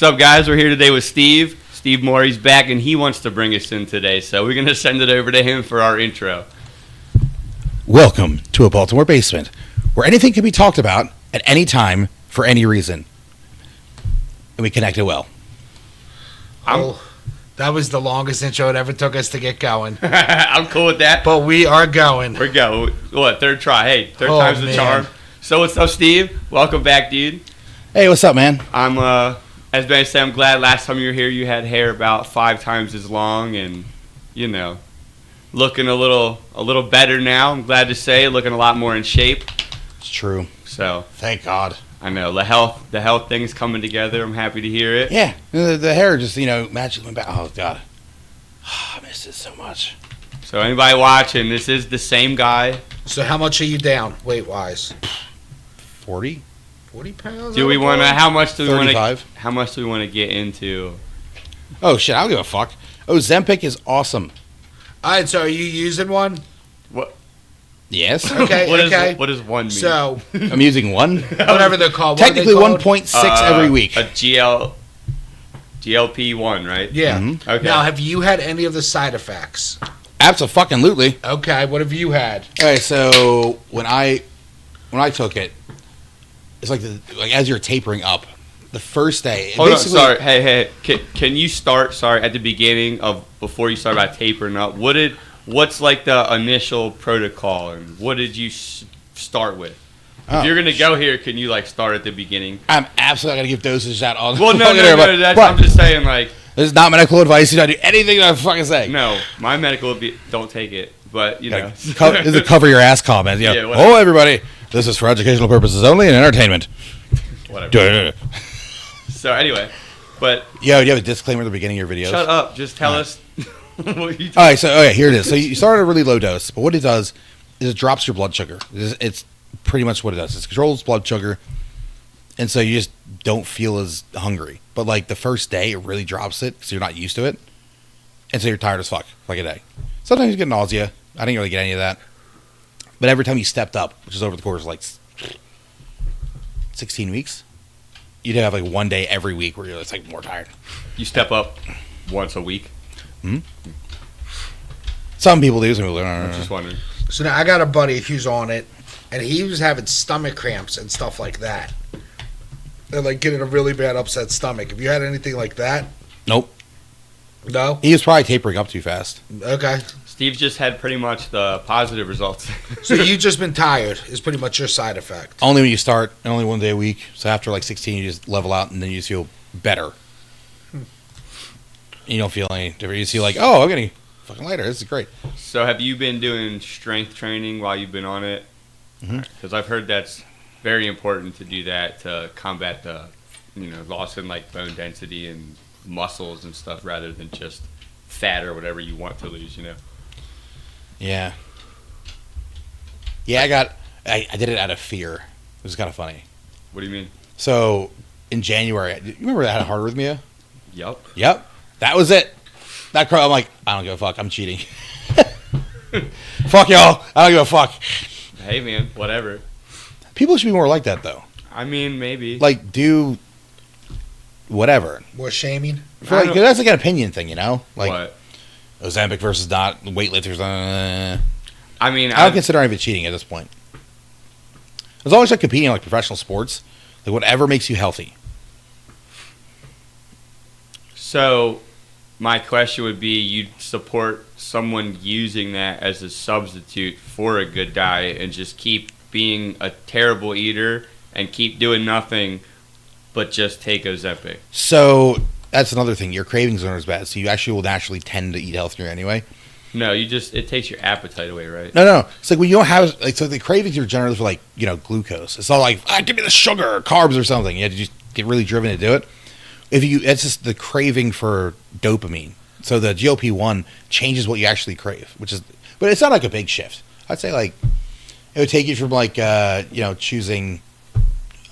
What's up, guys? We're here today with Steve. Steve Morey's back, and he wants to bring us in today, so we're going to send it over to him for our intro. Welcome to a Baltimore basement, where anything can be talked about at any time for any reason. And we connected well. That was the longest intro it ever took us to get going. I'm cool with that. But we are going. We're going. What, third try? Hey, third time's the charm. So what's up, Steve? Welcome back, dude. Hey, what's up, man? As Ben said, I'm glad last time you were here you had hair about 5 times as long and, you know, looking a little better now. I'm glad to say, looking a lot more in shape. It's true. So thank God. I know the health thing's coming together. I'm happy to hear it. Yeah, the hair just magically went back. Oh God, I missed it so much. So anybody watching, this is the same guy. So how much are you down weight wise? 40 pounds. Do we want to? How much do we want 35. to? How much do we want to get into? Oh shit, I don't give a fuck. Ozempic is awesome. All right, so are you using one? What? Yes. Okay. What does one mean? So I'm using one. Whatever they're called. Technically 1.6 every week. A GLP-1, right? Yeah. Mm-hmm. Okay. Now, have you had any of the side effects? Absolutely. Okay. What have you had? Okay, so when I took it, it's like as you're tapering up, the first day. Hold on, sorry. Hey. Can you start? Sorry, at the beginning of before you start about tapering up. What's like the initial protocol, and what did you start with? If you're gonna go here, can you like start at the beginning? I'm absolutely not gonna give doses out on. Well, no. I'm just saying, like, this is not medical advice. You don't do anything that I'm fucking saying. No, my medical would be don't take it, but you know, this is a cover your ass comment. You know, Yeah, whatever. oh, everybody, this is for educational purposes only and entertainment. Whatever. So anyway, but you have a disclaimer at the beginning of your videos. Shut up. Just tell us. What you All right, so here it is. So you start at a really low dose, but what it does is it drops your blood sugar. It's pretty much what it does. It controls blood sugar, and so you just don't feel as hungry. But like the first day, it really drops it because you're not used to it, and so you're tired as fuck for like a day. Sometimes you get nausea. I didn't really get any of that, but every time you stepped up, which is over the course of like 16 weeks, you'd have like one day every week where you're just like more tired. You step up once a week. Hmm? Some people do. Some people don't. I'm just wondering. So now I got a buddy who's on it, and he was having stomach cramps and stuff like that. And like getting a really bad upset stomach. Have you had anything like that? Nope. No? He was probably tapering up too fast. Okay. Steve just had pretty much the positive results. So you've just been tired is pretty much your side effect. Only when you start, and only one day a week. So after like 16, you just level out, and then you just feel better. You don't feel any different. You feel like, oh, I'm getting fucking lighter. This is great. So have you been doing strength training while you've been on it? Because I've heard that's very important to do that to combat the, loss in like bone density and muscles and stuff rather than just fat or whatever you want to lose, Yeah. Yeah, I did it out of fear. It was kind of funny. What do you mean? So in January, you remember I had a hard arrhythmia? Yep. That was it. I'm like, I don't give a fuck. I'm cheating. Fuck y'all. I don't give a fuck. Hey, man, whatever. People should be more like that, though. I mean, maybe. Like, do whatever. More shaming? That's like an opinion thing, Like, what? Ozempic versus not weightlifters. I mean, I don't consider any of it cheating at this point. As long as you're competing in like professional sports, like whatever makes you healthy. So, my question would be, you'd support someone using that as a substitute for a good diet and just keep being a terrible eater and keep doing nothing but just take Ozempic. So, that's another thing. Your cravings aren't as bad, so you actually will naturally tend to eat healthier anyway. No, it takes your appetite away, right? No. It's like when you don't have, so the cravings are generally for like, glucose. It's not like, give me the sugar or carbs or something. You have to just get really driven to do it. It's just the craving for dopamine. So the GLP-1 changes what you actually crave, but it's not like a big shift. I'd say like, it would take you from like, choosing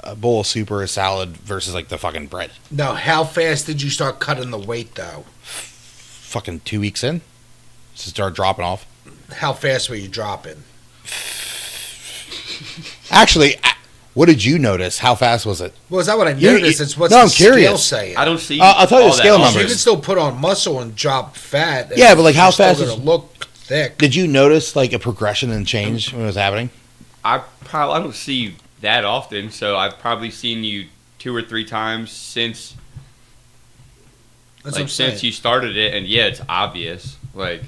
a bowl of soup or a salad versus like the fucking bread. Now, how fast did you start cutting the weight though? Fucking 2 weeks in. To start dropping off. How fast were you dropping? Actually, What did you notice? How fast was it? Well, is that what I You- noticed? you- It's what's no, the I'm scale curious. saying? I don't see. I'll tell you all the that scale also. numbers. You can still put on muscle and drop fat. Yeah, but, like, how you're still fast gonna is- look thick? Did you notice like a progression and change when it was happening? I don't see you that often, so I've probably seen you 2 or 3 times since That's what I'm saying. since you started it, and yeah, it's obvious, like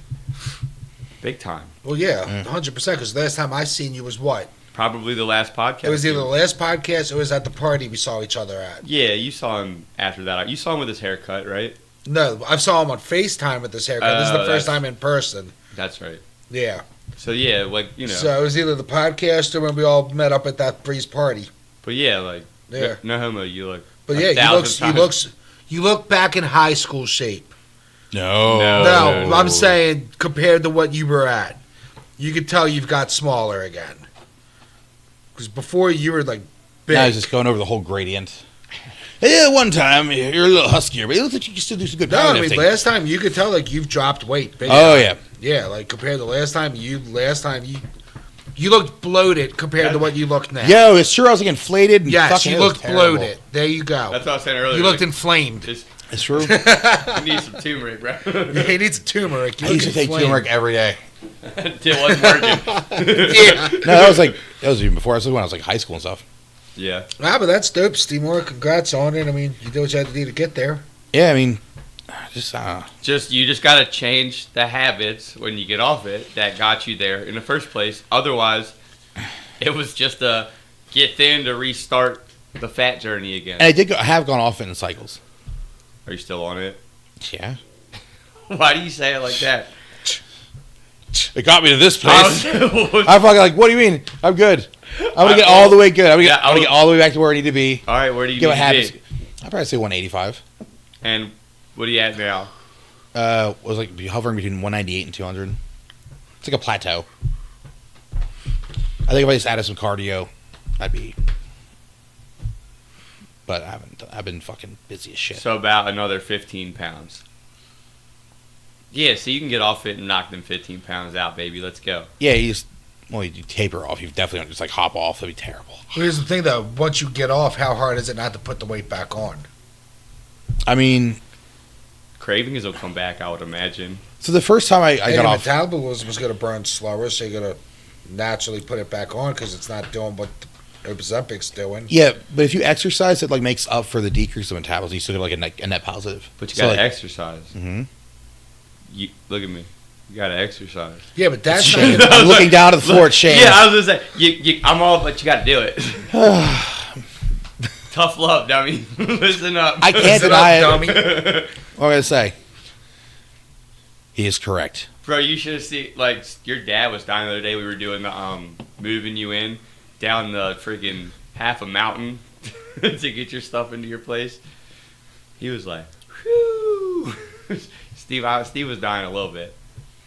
big time. Well, yeah, 100%. Because last time I seen you was what? Probably the last podcast. It was either the last podcast or it was at the party we saw each other at. Yeah, you saw him after that. You saw him with his haircut, right? No, I saw him on FaceTime with this haircut. This is the Oh, first that's- time in person. That's right. Yeah. So yeah, like So it was either the podcast or when we all met up at that Breeze party. but yeah, like Yeah. no homo. You look. But a yeah, thousand times- you look back in high school shape. No. No. No, I'm saying compared to what you were at, you could tell you've got smaller again. Because before you were like big. Now he's just going over the whole gradient. Yeah, one time you're a little huskier, but it looks like you can still do some good No, I mean powerlifting. last time you could tell like you've dropped weight. Big Oh time. yeah. Yeah, like compared to last time you looked bloated compared to what you look now. Yo, it's true. I was like inflated. And Yes, fucking, you it was looked terrible. bloated. There you go. That's what I was saying earlier. You looked like, inflamed. just It's true. you need some turmeric, bro. He needs a turmeric. You I look used to take inflamed. turmeric every day. It wasn't working. Yeah. No, that was even before. This was when I was like high school and stuff. Yeah. But that's dope, Steve Moore. Congrats on it. I mean, you did what you had to do to get there. Yeah, I mean, just You just gotta change the habits when you get off it that got you there in the first place. Otherwise, it was just a get thin to restart the fat journey again. and I have gone off it in cycles. Are you still on it? Yeah. Why do you say it like that? It got me to this place. All I'm fucking like, what do you mean? I'm good. I'm gonna get all the way good. I'm gonna get all the way back to where I need to be. right, where do you Get what need to happens. be? I'd probably say 185. And what are you at now? Was like hovering between 198 and 200. It's like a plateau. I think if I just added some cardio, I'd be. But I haven't. I've been fucking busy as shit. So about another 15 pounds. Yeah, so you can get off it and knock them 15 pounds out, baby. Let's go. Yeah, you taper off. You definitely don't just like hop off. That'd be terrible. Here's the thing, though. Once you get off, how hard is it not to put the weight back on? I mean, Cravings will come back, I would imagine. so the first time I got Your off, metabolism was going to burn slower, so you're going to naturally put it back on because it's not doing what the Ozempic's doing. yeah, but if you exercise, it like makes up for the decrease of metabolism. You still get like a net positive. But you So, gotta like, exercise. mhm. You look at me. You gotta exercise. Yeah, but that's Shame. not. I'm looking down at the floor. It's shame. Yeah, I was gonna say I'm all, but you gotta do it. Tough love, dummy. Listen up. I can't Listen deny it. up, dummy. What am I gonna say? He is correct. Bro, you should have seen, like, your dad was dying the other day. We were doing the moving you in down the freaking half a mountain to get your stuff into your place. He was like, whew. Steve was dying a little bit.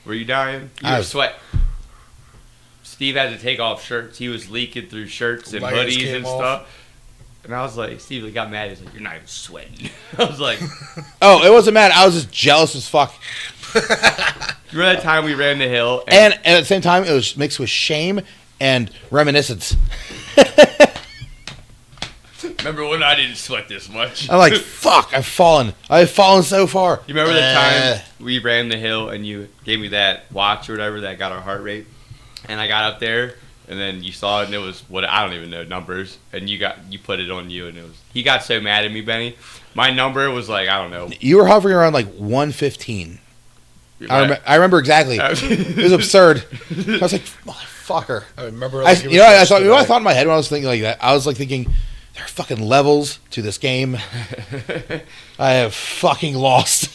Were you dying? You I were was- sweat. Steve had to take off shirts. He was leaking through shirts and Layers hoodies came and off. stuff. And I was like, Steve got mad. He's like, you're not even sweating. I was like, Oh, it wasn't mad. I was just jealous as fuck. remember that time we ran the hill? And at the same time, it was mixed with shame and reminiscence. Remember when I didn't sweat this much? I'm like, fuck, I've fallen so far. You remember the time we ran the hill and you gave me that watch or whatever that got our heart rate? And I got up there and then you saw it and it was what I don't even know numbers and you put it on you and he got so mad at me, Benny. My number was like, I don't know. You were hovering around like 115. I remember exactly. It was absurd. I was like, motherfucker. I remember. I Like, it was thought what I yesterday. thought in my head when I was thinking like that? I was like thinking, there are fucking levels to this game. I have fucking lost.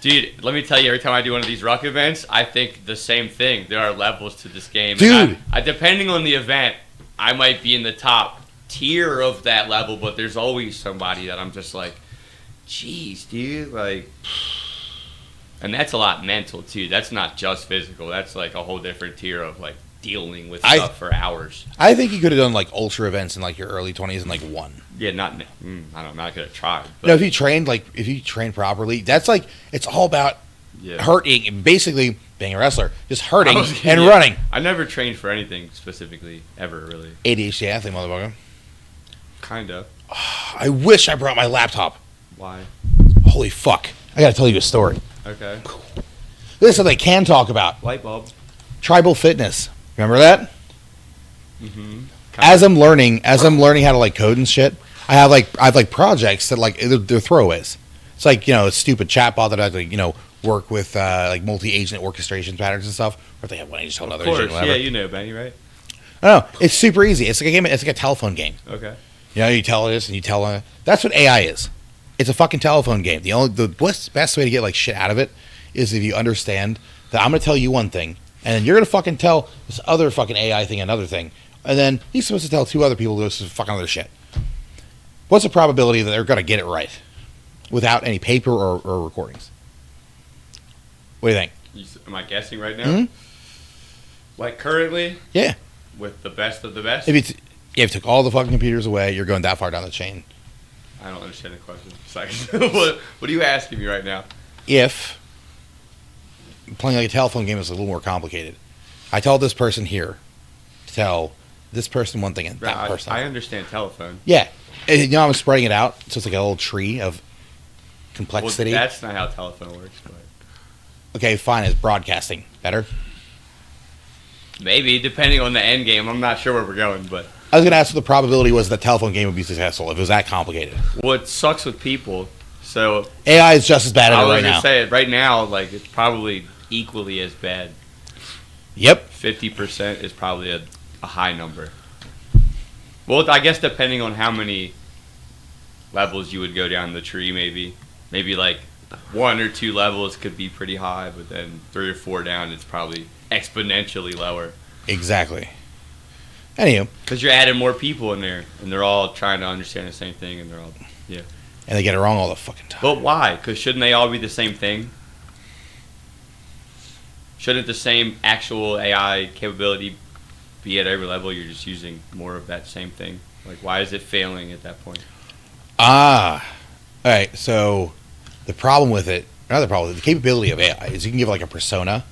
Dude, let me tell you, every time I do one of these ruck events, I think the same thing. There are levels to this game. Dude. And I depending on the event, I might be in the top tier of that level, but there's always somebody that I'm just like, jeez, dude, like... And that's a lot mental, too. That's not just physical. That's like a whole different tier of, like, dealing with stuff for hours. I think you could have done like ultra events in like your early 20s and like won. Yeah, I don't know, I'm not going to try. But No, if you train properly, that's like, it's all about yeah. hurting, basically being a wrestler, just hurting Yeah. and running. I never trained for anything specifically, ever, really. ADHD athlete, motherfucker. Kind of. I wish I brought my laptop. Why? Holy fuck. I gotta tell you a story. Okay. This is something I can talk about. Light bulb. Tribal fitness. Remember that? Mm-hmm. As I'm learning how to like code and shit, I have projects that like they're throwaways. It's like, a stupid chatbot that I have to, work with like multi-agent orchestration patterns and stuff. Or if they have one agent, another agent, whatever. Yeah, you know, Benny, right? No, it's super easy. It's like a game. It's like a telephone game. Okay. You tell this and you tell that's what AI is. It's a fucking telephone game. The best way to get like shit out of it is if you understand that I'm gonna tell you one thing, and then you're gonna fucking tell this other fucking AI thing another thing, and then he's supposed to tell two other people this fucking other shit. What's the probability that they're gonna get it right without any paper or recordings? What do you think? Am I guessing right now? Mm-hmm. Like currently? Yeah. With the best of the best? If you took all the fucking computers away, you're going that far down the chain. I don't understand the question. It's like, what are you asking me right now? If playing like a telephone game is a little more complicated, I tell this person here to tell this person one thing and that person. I understand telephone. Yeah. And, I'm spreading it out, so it's like a little tree of complexity. Well, that's not how telephone works, but okay, fine. Is broadcasting better? Maybe, depending on the end game. I'm not sure where we're going, but I was going to ask what the probability was the telephone game would be successful if it was that complicated. What sucks with people, so AI is just as bad at it right now. I was going to say it right now, like it's probably equally as bad. Yep. 50% is probably a high number. Well, I guess depending on how many levels you would go down the tree, maybe like 1 or 2 levels could be pretty high, but then 3 or 4 down, it's probably exponentially lower. Exactly. Anywho. Because you're adding more people in there, and they're all trying to understand the same thing, and they're all, yeah. And they get it wrong all the fucking time. But why? Because shouldn't they all be the same thing? Shouldn't the same actual AI capability be at every level? You're just using more of that same thing. Like, why is it failing at that point? All right. So the problem with it, the capability of AI is you can give like a persona.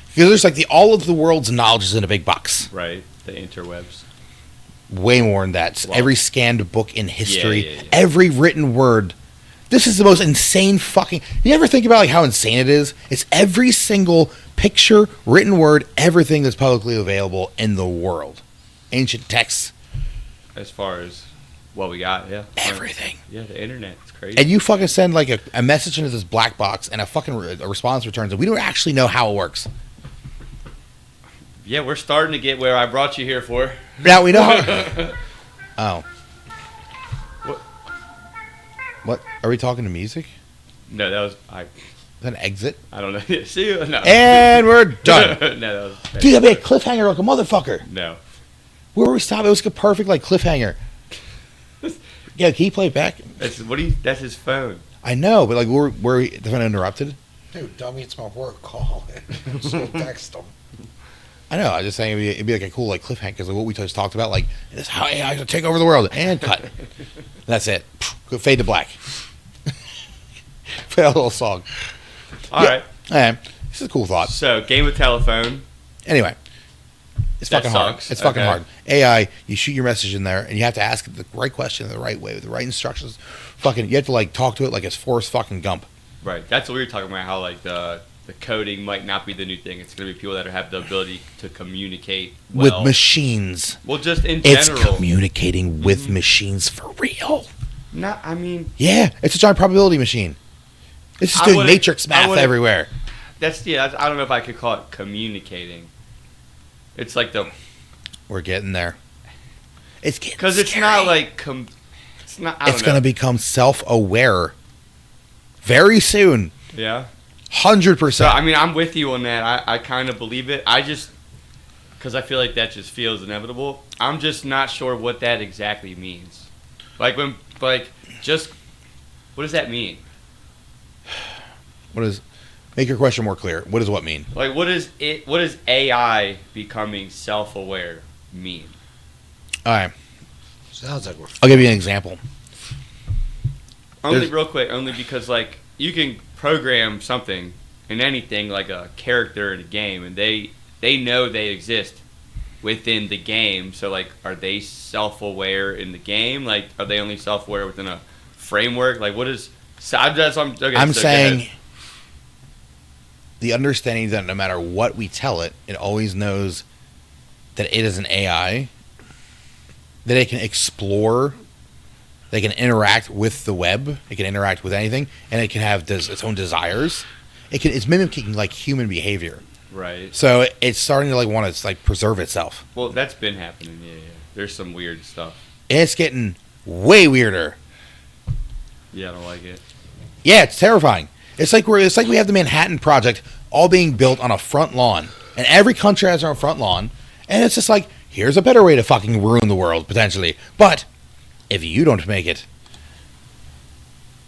Because there's like all of the world's knowledge is in a big box. Right. The interwebs. Way more than that. Well, every scanned book in history, yeah. every written word. This is the most insane fucking... You ever think about like how insane it is? It's every single picture, written word, everything that's publicly available in the world. Ancient texts. As far as what we got, yeah. Everything. Yeah, the internet. It's crazy. And you fucking send like a message into this black box and a response returns, and we don't actually know how it works. Yeah, we're starting to get where I brought you here for. Now we know how... Oh. What? Are we talking to music? No, that was... Is that an exit? I don't know. See you? No. And we're done. No, that was... Dude, that'd be a cliffhanger like a motherfucker. No. Where were we stopping? It was a perfect like cliffhanger. Yeah, can you play it back? That's his phone. I know, but like were the phone interrupted? Dude, dummy, it's my work call. So text them. I know. I was just saying it'd be like a cool like cliffhanger because like what we just talked about, like this is how AI will take over the world and cut. That's it. Fade to black. Play a little song. All right. This is a cool thought. So, game of telephone. Anyway, it's That fucking hard. sucks. It's fucking Okay. hard. AI, you shoot your message in there, and you have to ask it the right question in the right way with the right instructions. Fucking, you have to like talk to it like it's Forrest fucking Gump. Right. That's what we were talking about, how like the coding might not be the new thing. It's going to be people that have the ability to communicate well. With machines. Well, just in It's general. communicating with machines for real. I mean, Yeah, it's a giant probability machine. It's just I doing wouldn't- matrix I math wouldn't- everywhere. I don't know if I could call it communicating. It's like We're getting there. It's getting because it's scary. not like it's not. I don't It's know. going to become self-aware very soon. Yeah. 100%. So I mean, I'm with you on that. I kind of believe it. I just because I feel like that just feels inevitable. I'm just not sure what that exactly means. Like what does that mean? Make your question more clear. What does what mean? Like what does AI becoming self-aware mean? All right. Sounds like we're... I'll give you an example. Real quick, only because like you can program something in anything like a character in a game, and they know they exist, within the game. So like, are they self-aware in the game? Like, are they only self-aware within a framework? Like, what is? So I'm saying the understanding that no matter what we tell it, it always knows that it is an AI, that it can explore, they can interact with the web, it can interact with anything, and it can have its own desires. It's mimicking like human behavior. Right. So it's starting to like want to like preserve itself. Well, that's been happening. Yeah. There's some weird stuff. And it's getting way weirder. Yeah, I don't like it. Yeah, it's terrifying. It's like we have the Manhattan Project all being built on a front lawn, and every country has their own front lawn, and it's just like, here's a better way to fucking ruin the world potentially. But if you don't make it,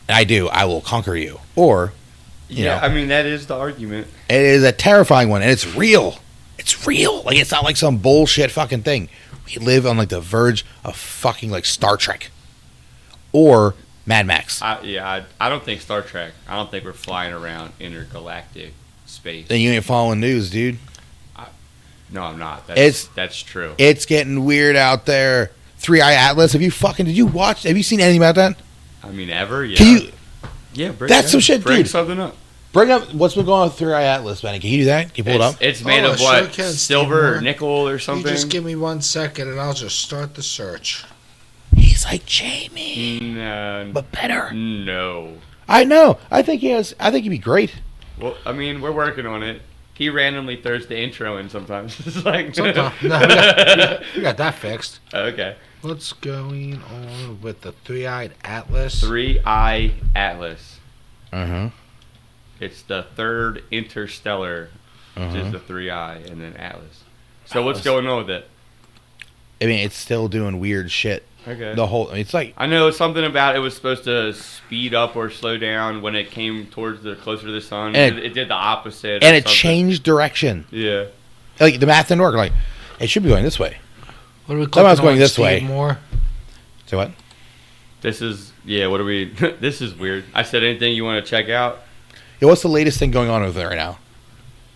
and I do, I will conquer you. Or, you know, I mean, that is the argument. it is a terrifying one, and it's real. It's real. Like, it's not like some bullshit fucking thing. We live on like the verge of fucking like Star Trek or Mad Max. I don't think Star Trek. I don't think we're flying around intergalactic space. Then you ain't following news, dude. No, I'm not. That's true. It's getting weird out there. 3-Eye Atlas. Did you seen anything about that? I mean, ever? Yeah. Can you? Yeah, That's some shit, bring dude. something up. Bring up what's been going on with 3-Eye Atlas, Benny. Can you do that? Can you pull it up? It's made of sure what? can, Silver or Steve. nickel or something? You just give me 1 second and I'll just start the search. He's like Jamie, No. but better. No. I know. I think he'd be great. Well, I mean, we're working on it. He randomly throws the intro in sometimes. It's like... Sometimes. No, we got that fixed. Okay. What's going on with the 3-Eyed Atlas? 3-Eye Atlas. Uh-huh. It's the third interstellar, which is the 3-Eye, and then Atlas. So what's going on with it? I mean, it's still doing weird shit. Okay. It's like, I know something about it was supposed to speed up or slow down when it came towards the closer to the sun. And it did the opposite. and it changed direction. Yeah. Like the math didn't work. Like, it should be going this way. What are we Somehow it's clicking going on, this Steve way. Moore? So what? This is what are we? This is weird. I said anything you want to check out. Yeah, what's the latest thing going on over there right now?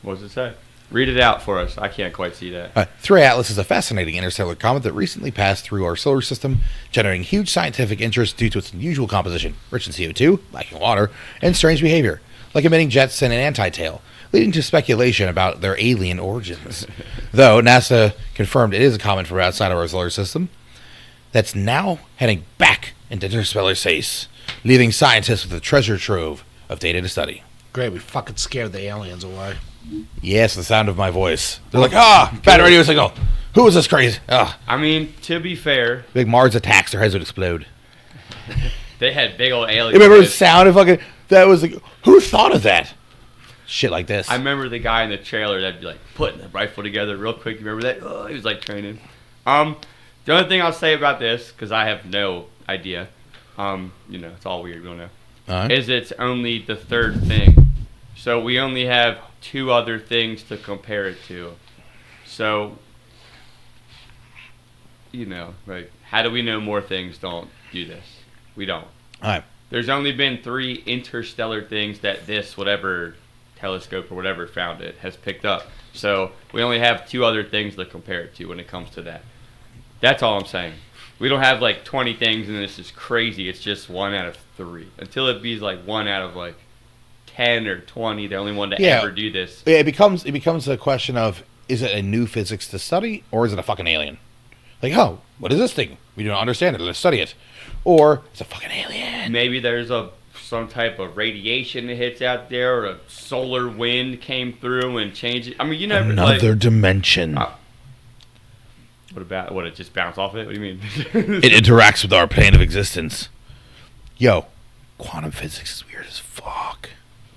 What does it say? Read it out for us. I can't quite see that. 3-Eye Atlas is a fascinating interstellar comet that recently passed through our solar system, generating huge scientific interest due to its unusual composition, rich in CO2, lacking water, and strange behavior, like emitting jets and an anti-tail, leading to speculation about their alien origins. Though NASA confirmed it is a comet from outside of our solar system, that's now heading back into interstellar space, leaving scientists with a treasure trove of data to study. Great, we fucking scared the aliens away. Yes, the sound of my voice. They're like, bad radio signal. Who is this crazy? I mean, to be fair, Big Mars attacks, their heads would explode. they had big old aliens. You remember the sound of fucking, that was like, who thought of that? Shit like this. I remember the guy in the trailer that'd be like putting the rifle together real quick. You remember that? Oh, he was like training. The only thing I'll say about this, because I have no idea, it's all weird, we don't know, Alright. is it's only the third thing. So we only have 2 other things to compare it to. So, like, how do we know more things don't do this? We don't. Alright. There's only been 3 interstellar things that this whatever telescope or whatever found it has picked up. So we only have 2 other things to compare it to when it comes to that. That's all I'm saying. We don't have like 20 things and this is crazy. It's just 1 out of 3. Until it be like 1 out of like 10 or 20, the only one to ever do this. It becomes a question of, is it a new physics to study, or is it a fucking alien? Like, what is this thing? We don't understand it. Let's study it. Or it's a fucking alien. Maybe there's some type of radiation that hits out there, or a solar wind came through and changed it. I mean, you never Another dimension. What it just bounced off it? What do you mean? It interacts with our plane of existence. Yo, quantum physics is weird as fuck.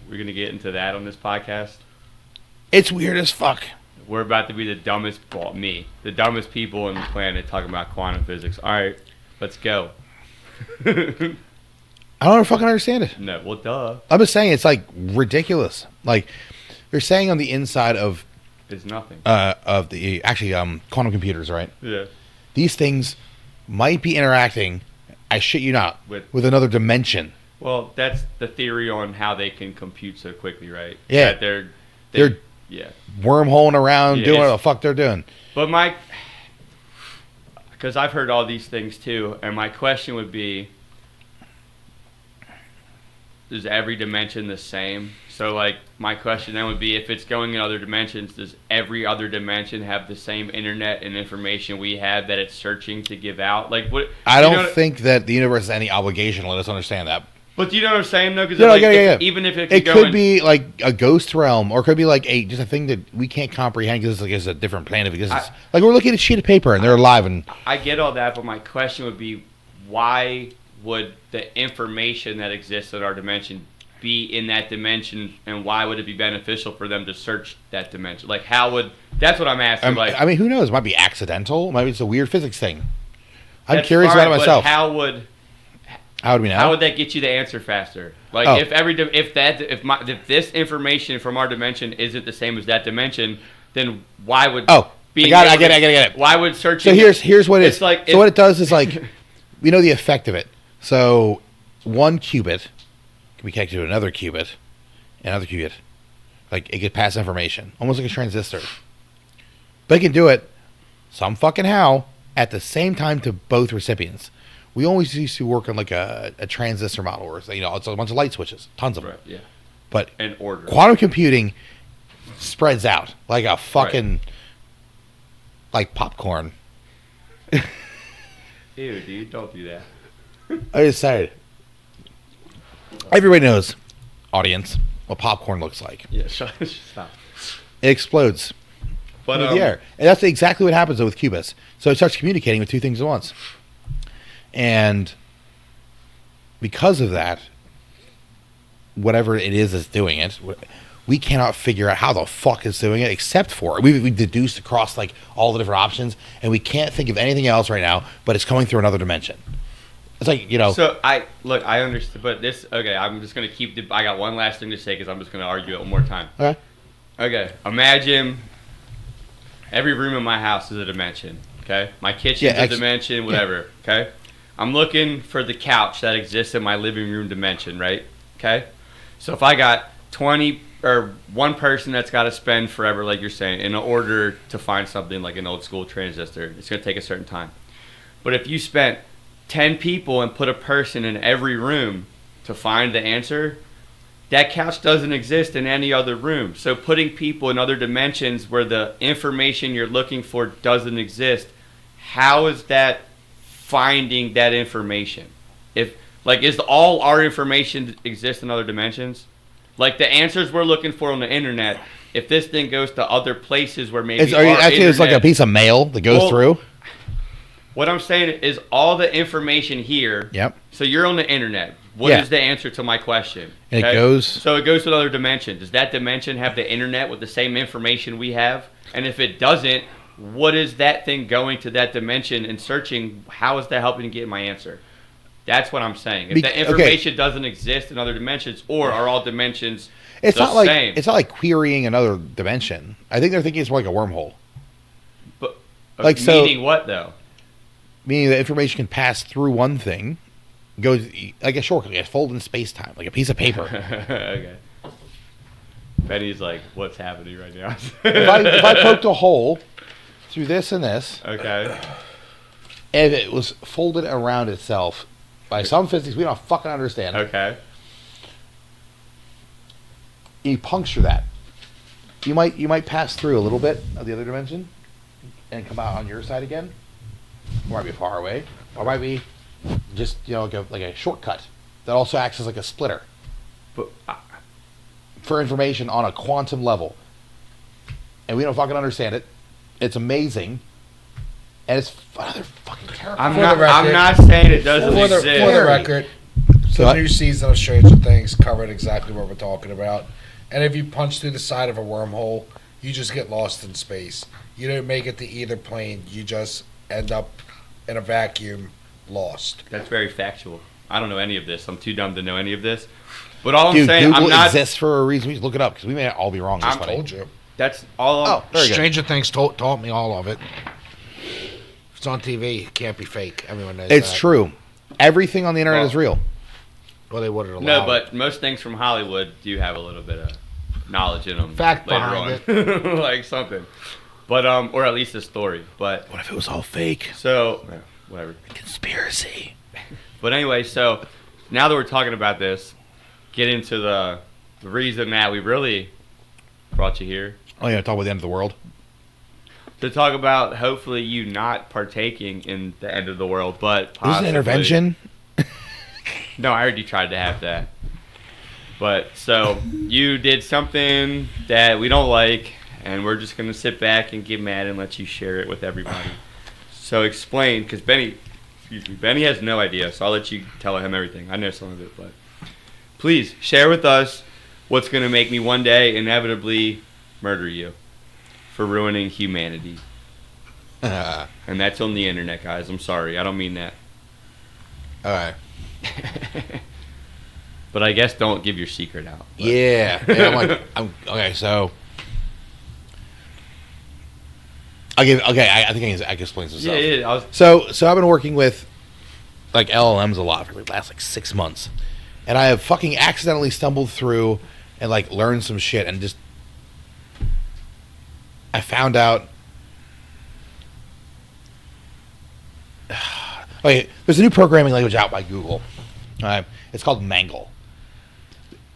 We're gonna get into that on this podcast. It's weird as fuck. We're about to be the dumbest people on the planet talking about quantum physics. All right, let's go. I don't fucking understand it. No, well, duh. I'm just saying, it's like ridiculous. Like, they're saying on the inside of It's nothing. Quantum computers, right? Yeah. These things might be interacting, I shit you not, With another dimension. Well, that's the theory on how they can compute so quickly, right? Yeah. That wormholing around, Yeah, doing what the fuck they're doing. But because I've heard all these things too, and my question would be, is every dimension the same? So, like, my question then would be, if it's going in other dimensions, does every other dimension have the same internet and information we have that it's searching to give out? Like, what? I don't think that the universe has any obligation to let us understand that. But do you know what I'm saying, though? Because even if it could be like a ghost realm, or it could be like just a thing that we can't comprehend because it's a different plane of existence. Like, we're looking at a sheet of paper and they're alive. And I get all that, but my question would be, why would the information that exists in our dimension be in that dimension, and why would it be beneficial for them to search that dimension? Like, how would... That's what I'm asking. I mean, who knows? It might be accidental. Maybe it's a weird physics thing. I'm curious about it myself. How would we know? How would that get you the answer faster? Like, if this information from our dimension isn't the same as that dimension, then why would... I get it. Why would searching... So here's what it is. Like, so what it does is, like, we know the effect of it. So one qubit can be connected to another qubit. Like, it can pass information, almost like a transistor. But it can do it some fucking how at the same time to both recipients. We always used to work on like a transistor model where it's a bunch of light switches, tons of them. Yeah. But in order, quantum computing spreads out like a fucking like popcorn. Ew, dude, don't do that. I decided. Everybody knows, audience, what popcorn looks like. Yeah, stop. It explodes into the air. And that's exactly what happens with qubits. So it starts communicating with two things at once. And because of that, whatever it is that's doing it, we cannot figure out how the fuck it's doing it, except for we deduced across like all the different options, and we can't think of anything else right now, but it's coming through another dimension. It's like, So I understand, but I'm just going to keep I got one last thing to say because I'm just going to argue it one more time. Okay. Imagine every room in my house is a dimension, okay? My kitchen's a dimension, whatever, okay? I'm looking for the couch that exists in my living room dimension, right? Okay? So if I got 20 or one person that's got to spend forever, like you're saying, in order to find something like an old school transistor, it's going to take a certain time. But if you spent 10 people and put a person in every room to find the answer, that couch doesn't exist in any other room. So putting people in other dimensions where the information you're looking for doesn't exist, how is that finding that information? Is all our information exist in other dimensions? Like, the answers we're looking for on the internet, if this thing goes to other places where maybe it's like a piece of mail that goes through. What I'm saying is all the information here. Yep. So you're on the internet. What is the answer to my question? And it goes. So it goes to another dimension. Does that dimension have the internet with the same information we have? And if it doesn't, what is that thing going to that dimension and searching? How is that helping to get my answer? That's what I'm saying. If the information doesn't exist in other dimensions, or are all dimensions the same? It's not like querying another dimension. I think they're thinking it's more like a wormhole. But meaning what though? Meaning that information can pass through one thing, goes like a shortcut, like a fold in space time, like a piece of paper. Okay. Benny's like, what's happening right now? if I poked a hole through this and this, okay, and it was folded around itself by some physics we don't fucking understand. Okay. You puncture that. You might pass through a little bit of the other dimension and come out on your side again. Or might be far away. Or might be just like a shortcut that also acts as like a splitter. But for information on a quantum level. And we don't fucking understand it. It's amazing. And it's another fucking terrifying. I'm not saying it doesn't exist. For the record, the new season of Stranger Things covered exactly what we're talking about. And if you punch through the side of a wormhole, you just get lost in space. You don't make it to either plane. You just end up in a vacuum, lost. That's very factual. I don't know any of this. I'm too dumb to know any of this. But all I'm saying, Google I'm not exists for a reason. We should look it up because we may all be wrong. I told you. That's all. Stranger Things taught me all of it. If it's on TV, it can't be fake. Everyone knows it's true. Everything on the internet is real. Well, they wouldn't allow. No, but most things from Hollywood do have a little bit of. knowledge in them Fact later behind on, like something. But or at least a story. But What if it was all fake? so whatever. Conspiracy. But anyway, so now that we're talking about this, get into the reason that we really brought you here. Oh yeah, talk about the end of the world. To talk about hopefully you not partaking in the end of the world, but This is possibly, an intervention. No, I already tried to have that. But so you did something that we don't like, and we're just gonna sit back and get mad and let you share it with everybody. So explain, because Benny has no idea, so I'll let you tell him everything. I know some of it, but please share with us what's gonna make me one day inevitably murder you for ruining humanity. And that's on the internet, guys. I'm sorry. I don't mean that. All right. But I guess don't give your secret out. But. Yeah. I'm okay. So I think I can explain some stuff. Yeah. So I've been working with like LLMs a lot for the last like 6 months, and I have fucking accidentally stumbled through and like learned some shit, and just I found out. Okay, there's a new programming language out by Google. It's called Mangle.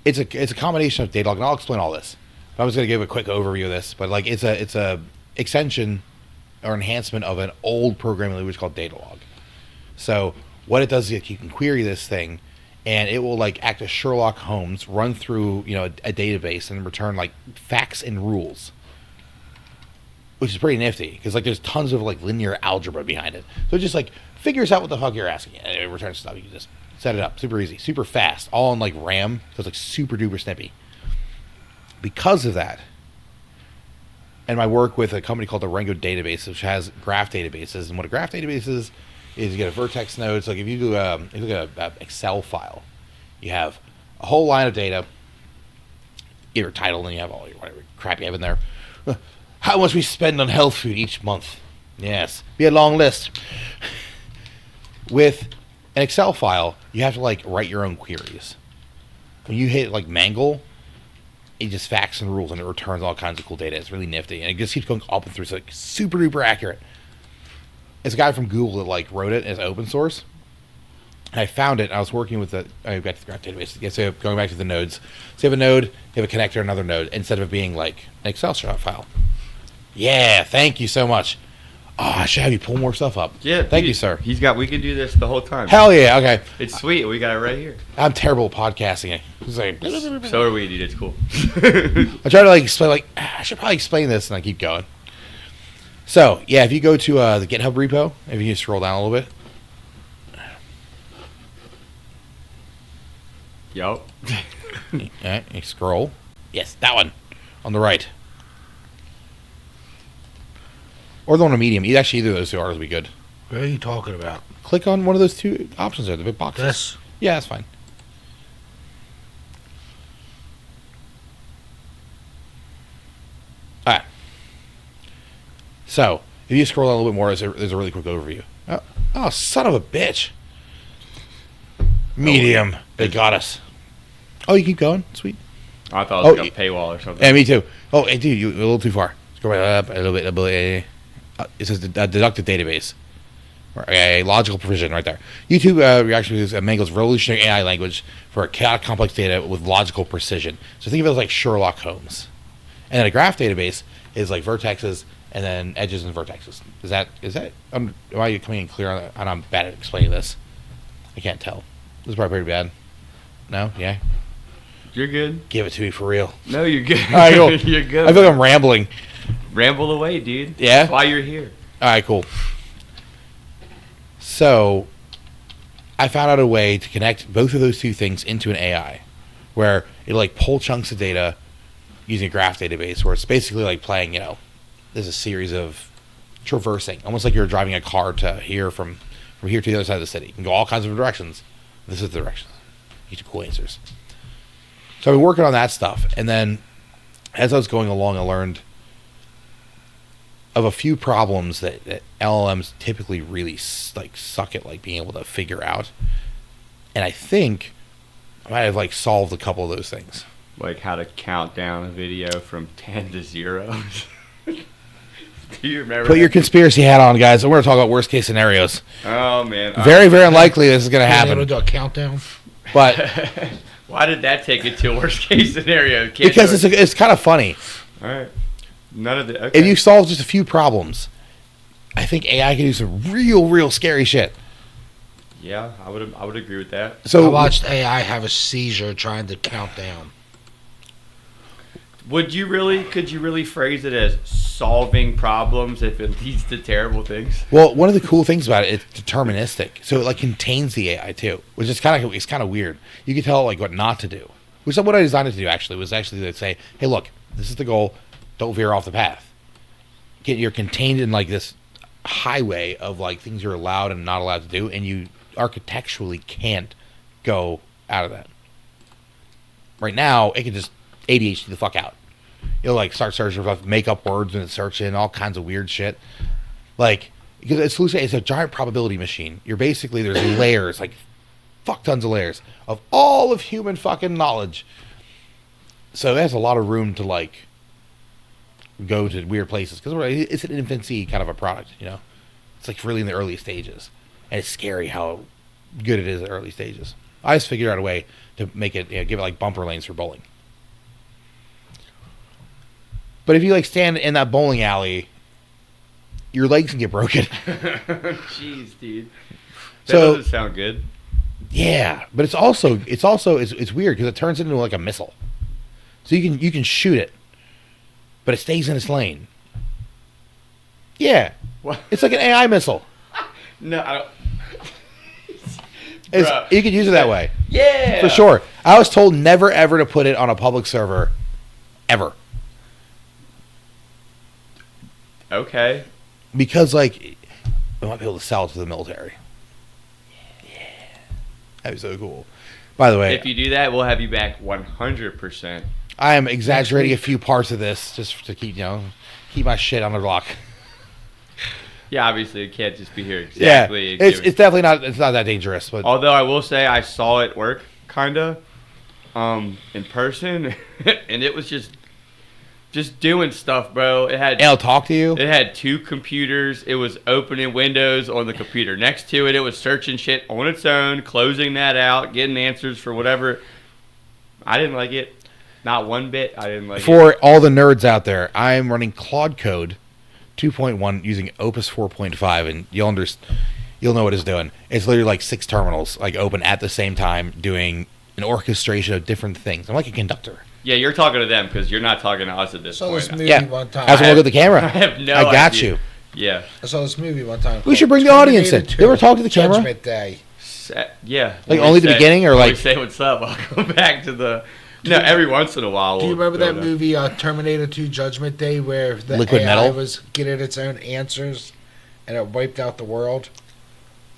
It's a combination of Datalog, and I'll explain all this. But I'm just gonna give a quick overview of this. But like it's a extension or enhancement of an old programming language called Datalog. So what it does is you can query this thing, and it will like act as Sherlock Holmes, run through a database and return like facts and rules, which is pretty nifty because like there's tons of like linear algebra behind it. So it just like figures out what the fuck you're asking, and it returns stuff. You can just set it up, super easy, super fast, all on like RAM. So it's like super duper snippy. Because of that, and my work with a company called the Rango Database, which has graph databases, and what a graph database is you get a vertex node. So like if you look at an Excel file, you have a whole line of data, your title, and you have all your whatever crap you have in there. How much we spend on health food each month? Yes, be a long list. With an Excel file, you have to like write your own queries. When you hit like Mangle, it just facts and rules, and it returns all kinds of cool data. It's really nifty, and it just keeps going up and through. It's like super duper accurate. It's a guy from Google that like wrote it as open source. And I found it, and I was working with I got to the graph database. Yeah, so going back to the nodes. So you have a node, you have a connector, another node, instead of it being like an Excel file. Yeah, thank you so much. Oh, I should have you pull more stuff up. Yeah. Thank you, sir. We can do this the whole time. Hell yeah, okay. It's sweet. We got it right here. I'm terrible at podcasting. It's like, So are we, dude. It's cool. I try to like explain, like, I should probably explain this, and I keep going. So, yeah, if you go to the GitHub repo, if you scroll down a little bit. Yup. Alright, you scroll. Yes, that one. On the right. Or the one on medium. Actually, either of those two articles would be good. What are you talking about? Click on one of those two options there, the big boxes. This? Yeah, that's fine. Alright. So, if you scroll down a little bit more, there's a really quick overview. Oh, son of a bitch. Medium. They got us. Oh, you keep going? Sweet. I thought it was like a paywall or something. Yeah, me too. Oh, hey, dude, you're a little too far. Scroll right up a little bit. It says deductive database. A logical provision right there. YouTube actually uses Mangle's revolutionary AI language for chaotic complex data with logical precision. So think of it as like Sherlock Holmes. And then a graph database is like vertexes and then edges and vertexes. Is that am I coming in clear on that? And I'm bad at explaining this. I can't tell. This is probably pretty bad. No? Yeah? You're good. Give it to me for real. No, you're good. All right, cool. You're good. I feel like I'm rambling. Ramble away, dude. Yeah? That's why you're here. All right, cool. So, I found out a way to connect both of those two things into an AI, where it'll like pull chunks of data using a graph database, where it's basically like playing, there's a series of traversing, almost like you're driving a car to here from here to the other side of the city. You can go all kinds of directions. This is the direction. You get cool answers. So I've been working on that stuff, and then as I was going along, I learned of a few problems that LLMs typically really suck at being able to figure out, and I think I might have solved a couple of those things. Like how to count down a video from 10 to 0. Do you remember? Put your conspiracy hat on, guys. We're going to talk about worst case scenarios. Oh man. Very, very unlikely this is going to Being able happen. to do a countdown. But Why did that take it to a worst case scenario? Can't because do it. it's kind of funny. All right. None of the. Okay. If you solve just a few problems, I think AI can do some real, real scary shit. Yeah, I would agree with that. So I watched AI have a seizure trying to count down. Could you really phrase it as solving problems if it leads to terrible things? Well, one of the cool things about it, it's deterministic. So it like contains the AI too, which is kind of weird. You can tell like what not to do. Which is what I designed it to do actually, was actually to say, hey look, this is the goal, don't veer off the path. You're contained in like this highway of like things you're allowed and not allowed to do, and you architecturally can't go out of that. Right now, it can just ADHD the fuck out. You'll like start searching for make up words when it's searching, all kinds of weird shit. Like, because it's a giant probability machine. You're basically, there's layers, like fuck tons of layers of all of human fucking knowledge. So it has a lot of room to like go to weird places because it's an infancy kind of a product, you know. It's like really in the early stages, and it's scary how good it is at early stages. I just figured out a way to make it, give it like bumper lanes for bowling. But if you like stand in that bowling alley, your legs can get broken. Jeez, dude. That So- doesn't sound good. Yeah, but it's weird because it turns into like a missile. So you can shoot it, but it stays in its lane. Yeah, What? it's like an AI missile. No, I don't. It's, Bruh. you can use it that way Yeah. for sure. I was told never ever to put it on a public server, ever, Okay. because like we might be able to sell it to the military. Yeah, that'd be so cool. By the way, If you do that, we'll have you back 100%. I am exaggerating a few parts of this just to keep my shit on the block. Yeah, obviously it can't just be here exactly. Yeah, it's definitely not. It's not that dangerous. But Although I will say I saw it work kinda, in person, and it was just doing stuff, bro. it'll talk to you. It had two computers. It was opening windows on the computer next to it. It was searching shit on its own, closing that out, getting answers for whatever. I didn't like it. Not one bit. I didn't like it. For all the nerds out there, I am running Claude Code 2.1 using Opus 4.5, and you'll know what it's doing. It's literally like 6 terminals, like open at the same time, doing an orchestration of different things. I'm like a conductor. Yeah, you're talking to them because you're not talking to us at this I saw point. this movie Yeah, one time. I was gonna look at the camera. I have no I got idea. you. Yeah. I saw this movie one time. We should called bring the audience in. Terminator You ever 2, talk to the camera? Judgment Day. Yeah. Like, When only we the say- beginning, or when like- we say what's up? I'll go back to the. No, every once in a while. Do you we'll remember that throw it up. movie Terminator 2 Judgment Day where the Liquid AI Metal? was getting its own answers and it wiped out the world?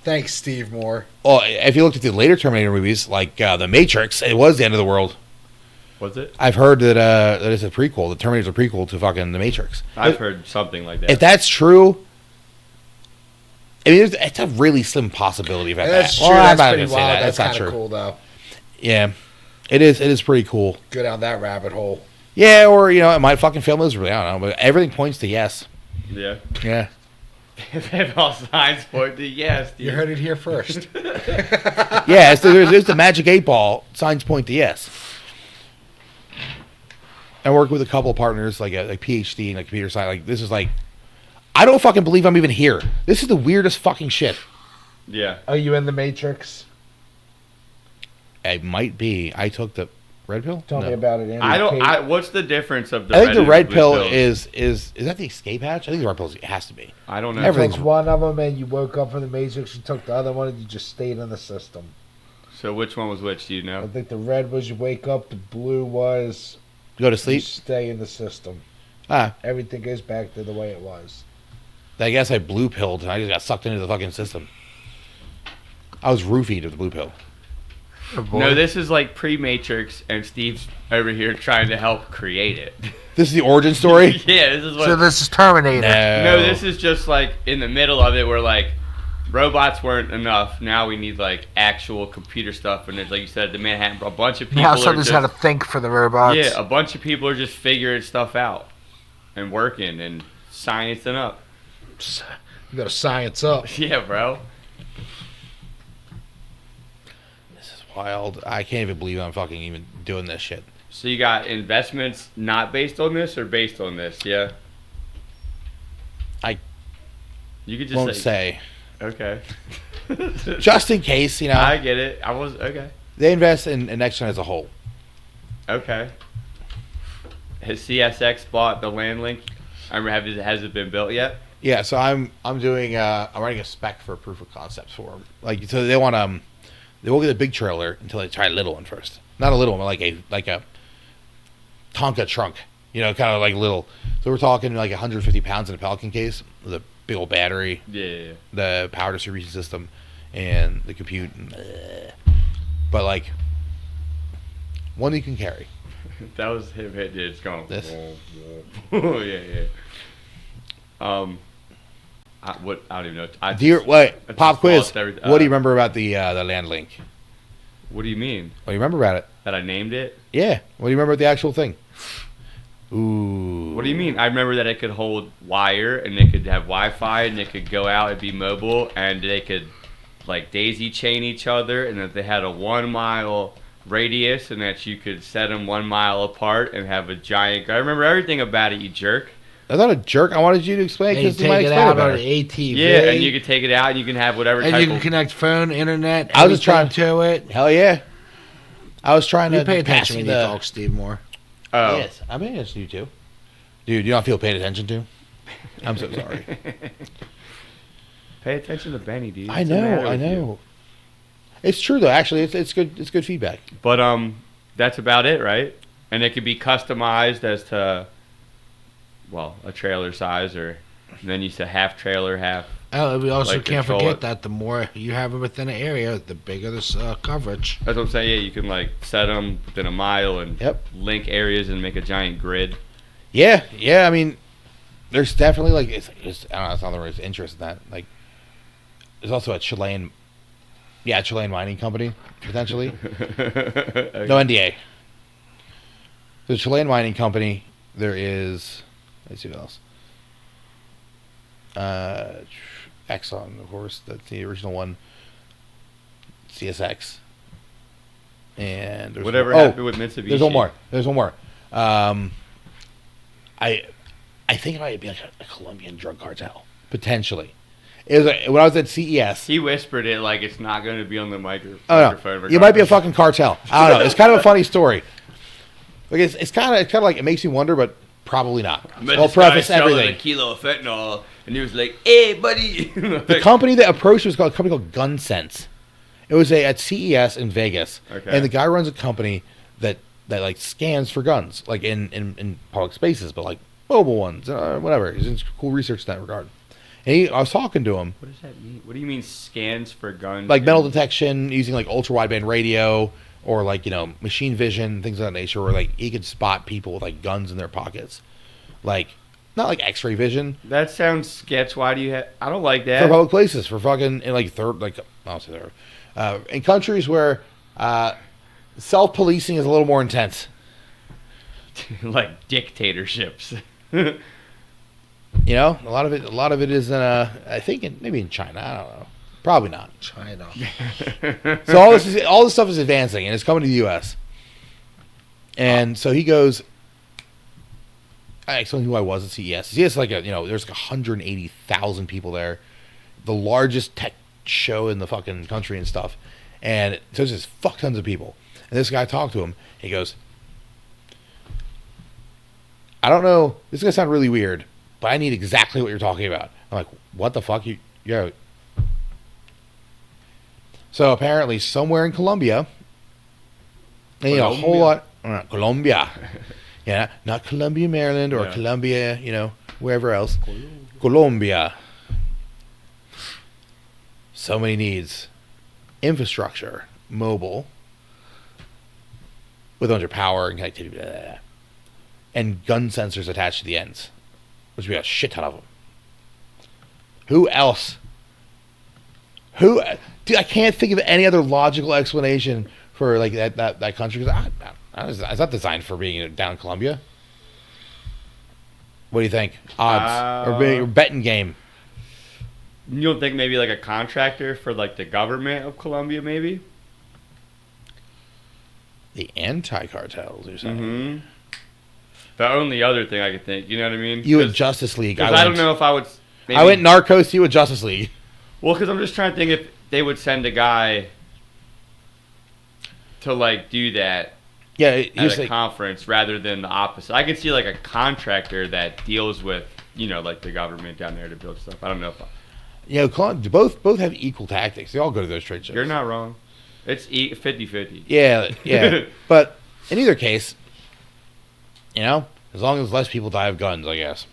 Thanks, Steve Moore. Well, if you looked at the later Terminator movies, like The Matrix, it was the end of the world. Was it? I've heard that it's a prequel. The Terminator's a prequel to fucking The Matrix. I've heard something like that. If that's true, I mean, it's a really slim possibility of that. That's true. Well, I'm That's not pretty gonna say wild. that. That's That's not kind of true. cool, though. Yeah, it is. It is pretty cool. Go down that rabbit hole. Yeah, or it might fucking fail miserably. I don't know, but everything points to yes. Yeah. Yeah, If all signs point to yes, dude. You heard it here first. yeah. There's the magic 8-ball. Signs point to yes. I work with a couple of partners, like PhD and computer science. Like this is like, I don't fucking believe I'm even here. This is the weirdest fucking shit. Yeah. Are you in the Matrix? It might be. I took the red pill. Tell No. me about it, Andy. I don't. Kate. What's the difference of the? I think the and red blue pill pills? is that the escape hatch? I think the red pill has to be. I don't know. You everything's- took one of them and you woke up from the Matrix. You took the other one and you just stayed in the system. So which one was which? Do you I know? think the red was you wake up. The blue was Go to you sleep. stay in the system. Ah, Everything goes back to the way it was. I guess I blue pilled and I just got sucked into the fucking system. I was roofied with the blue pill. No, this is like pre-Matrix, and Steve's over here trying to help create it. This is the origin story. Yeah, this is what. So this is Terminator. No, No, this is just like in the middle of it. We're like, robots weren't enough. Now we need like actual computer stuff, and it's like you said, the Manhattan. A bunch of people. Now are somebody's just, got to think for the robots. Yeah, a bunch of people are just figuring stuff out and working and sciencing up. You got to science up. Yeah, bro. This is wild. I can't even believe I'm fucking even doing this shit. So you got investments not based on this or based on this? Yeah. You could just Won't say. Okay. Just in case, you know. I get it. I was okay. They invest in next gen as a whole. Okay. Has CSX bought the land link? I remember, has it been built yet? Yeah, so I'm doing I'm writing a spec for a proof of concepts for them. Like, so they want they won't get a big trailer until they try a little one first. Not a little one, but like a Tonka trunk. You know, kind of like little. So we're talking like 150 pounds in a Pelican case with a big old battery. Yeah. The power distribution system and the compute. But like one you can carry. That was him hitting it. It's going. This. Yeah. I don't even know. Pop quiz. What What do you remember about the land link? What do you mean? What do you remember about it? That I named it? Yeah. What do you remember about the actual thing? Ooh. What do you mean? I remember that it could hold wire and it could have Wi-Fi and it could go out and be mobile and they could like daisy chain each other and that they had a 1 mile radius and that you could set them 1 mile apart and have a giant. I remember everything about it, you jerk. I'm not a jerk. I wanted you to explain And you because you might take it explain it out on better. an ATV. Yeah, and you can take it out and you can have whatever And type you can of. connect phone, internet, I was just everything trying- to it. Hell yeah. I was trying You to pay pass attention you when you the. talk, Steve Moore. Oh. Yes, I'm paying attention to you too. Dude, you don't feel paid attention to? I'm so sorry. Pay attention to Benny, dude. I What's the matter know. with you? It's true though. Actually, it's good. It's good feedback. But that's about it, right? And it could be customized as to, well, a trailer size, or and then you said half trailer, half. Oh, we also Like, can't control forget it. that the more you have it within an area, the bigger the coverage. That's what I'm saying. Yeah, you can like set them within a mile and Yep. link areas and make a giant grid. Yeah. I mean, there's definitely like it's I don't know. It's not the right interest in that. Like, there's also a Chilean mining company potentially. No NDA. The Chilean mining company. There is. Let's see what else. Exxon, of course, that's the original one. CSX. And there's Whatever one, happened with Mitsubishi. There's one more. I think it might be like a Colombian drug cartel potentially. It was when I was at CES. He whispered it like it's not going to be on the microphone. Oh no, it might be a fucking cartel. I don't know. It's kind of a funny story. Like it's kind of like it makes you wonder, but probably not. I'll preface everything. A kilo of fentanyl, and he was like, "Hey, buddy." The company that approached was called a company called Gun Sense. It was at CES in Vegas, Okay. and the guy runs a company that like scans for guns, like in public spaces, but like mobile ones, whatever. He's in cool research in that regard. And I was talking to him, What does that mean? What do you mean scans for guns? like metal detection using like ultra wideband radio or like machine vision, things of that nature, where like he could spot people with like guns in their pockets, like not like X-ray vision. That sounds sketch. Why do you have? I don't like For that. public places, for fucking in like third, like I'll say third, in countries where self-policing is a little more intense. Like dictatorships. A lot of it is in I think maybe in China. I don't know. Probably not. China. So all this stuff is advancing and it's coming to the U.S. And so he goes. I explained who I was at CES. CES is like there's like 180,000 people there, the largest tech show in the fucking country and stuff. And so there's just fuck tons of people. And this guy talked to him. He goes, I don't know. This is gonna sound really weird, but I need exactly what you're talking about. I'm like, what the fuck? Yo. So apparently, somewhere in Colombia, and a whole lot. Colombia. Yeah, not Columbia, Maryland, or Columbia, wherever else. Colombia. Somebody needs infrastructure, mobile, with a bunch of power and connectivity, blah, blah, blah, and gun sensors attached to the ends, which we got a shit ton of them. Who else Who? Dude, I can't think of any other logical explanation for like that country. It's not designed for being down in Colombia. What do you think? Odds or betting game? You don't think maybe like a contractor for like the government of Colombia, maybe? The anti-cartels, you're saying? Mm-hmm. The only other thing I could think, you know what I mean? You in Justice League. Because I don't know if I would. Maybe, I went Narcos. You in Justice League. Well, because I'm just trying to think if they would send a guy to like do that. Yeah, at a conference rather than the opposite. I could see like a contractor that deals with, like the government down there to build stuff. I don't know if both have equal tactics. They all go to those trade shows. You're not wrong. It's 50-50. Yeah. But in either case, as long as less people die of guns, I guess.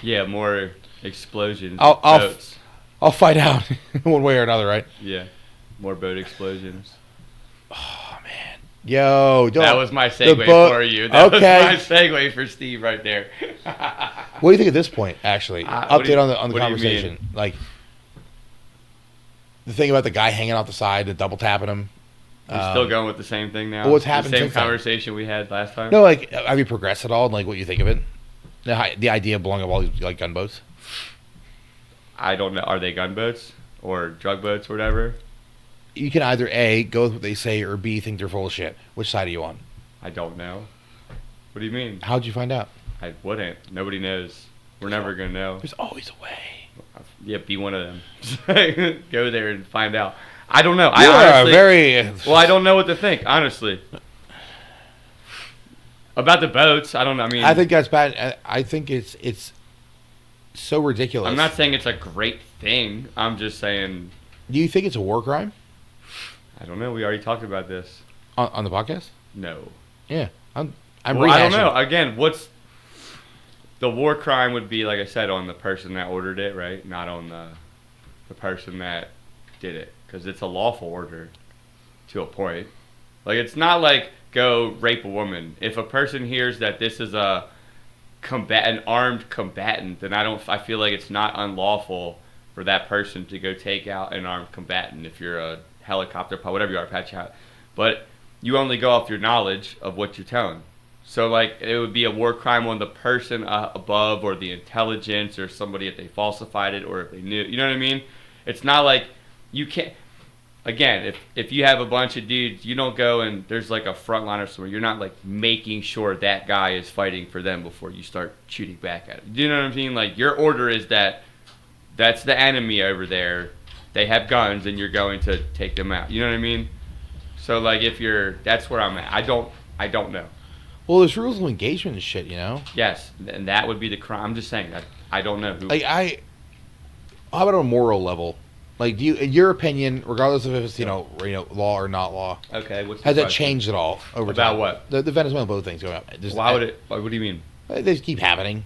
Yeah, more explosions. I'll find out one way or another, right? Yeah, more boat explosions. Oh man. Yo, that was my segue for you. That was my segue for Steve right there. What do you think at this point? Actually, update on the conversation. Like the thing about the guy hanging off the side, the double tapping him. You're still going with the same thing now. Well, what's happened? The same conversation we had last time. No, like have you progressed at all? And like what you think of it? The idea of blowing up all these like gunboats. I don't know. Are they gunboats or drug boats or whatever? You can either A, go with what they say, or B, think they're full of shit. Which side are you on? I don't know. What do you mean? How'd you find out? I wouldn't. Nobody knows. We're never going to know. There's always a way. Yeah, be one of them. Go there and find out. I don't know. Well, I don't know what to think, honestly. About the boats, I don't know. I think that's bad. I think it's so ridiculous. I'm not saying it's a great thing. I'm just saying... Do you think it's a war crime? I don't know. We already talked about this. On the podcast? No. Yeah. I'm I don't know. Again, what's... The war crime would be, like I said, on the person that ordered it, right? Not on the person that did it. Because it's a lawful order to a point. Like, it's not like go rape a woman. If a person hears that this is an armed combatant, then I feel like it's not unlawful for that person to go take out an armed combatant if you're a helicopter pilot, whatever you are, patch out. But you only go off your knowledge of what you're telling. So, like, it would be a war crime on the person above or the intelligence or somebody if they falsified it or if they knew. You know what I mean? It's not like you can't... Again, if you have a bunch of dudes, you don't go and there's like a frontliner somewhere. You're not like making sure that guy is fighting for them before you start shooting back at him. Do you know what I'm saying? Like, your order is that's the enemy over there. They have guns and you're going to take them out. You know what I mean? So, like, that's where I'm at. I don't know. Well, there's rules of engagement and shit, Yes, and that would be the crime. I'm just saying that I don't know who. Like, how about on a moral level? Like, in your opinion, regardless of if it's law or not law, okay, has that changed at all over time? About what? The Venezuelan boat things going on. Why would it? What do you mean? They just keep happening,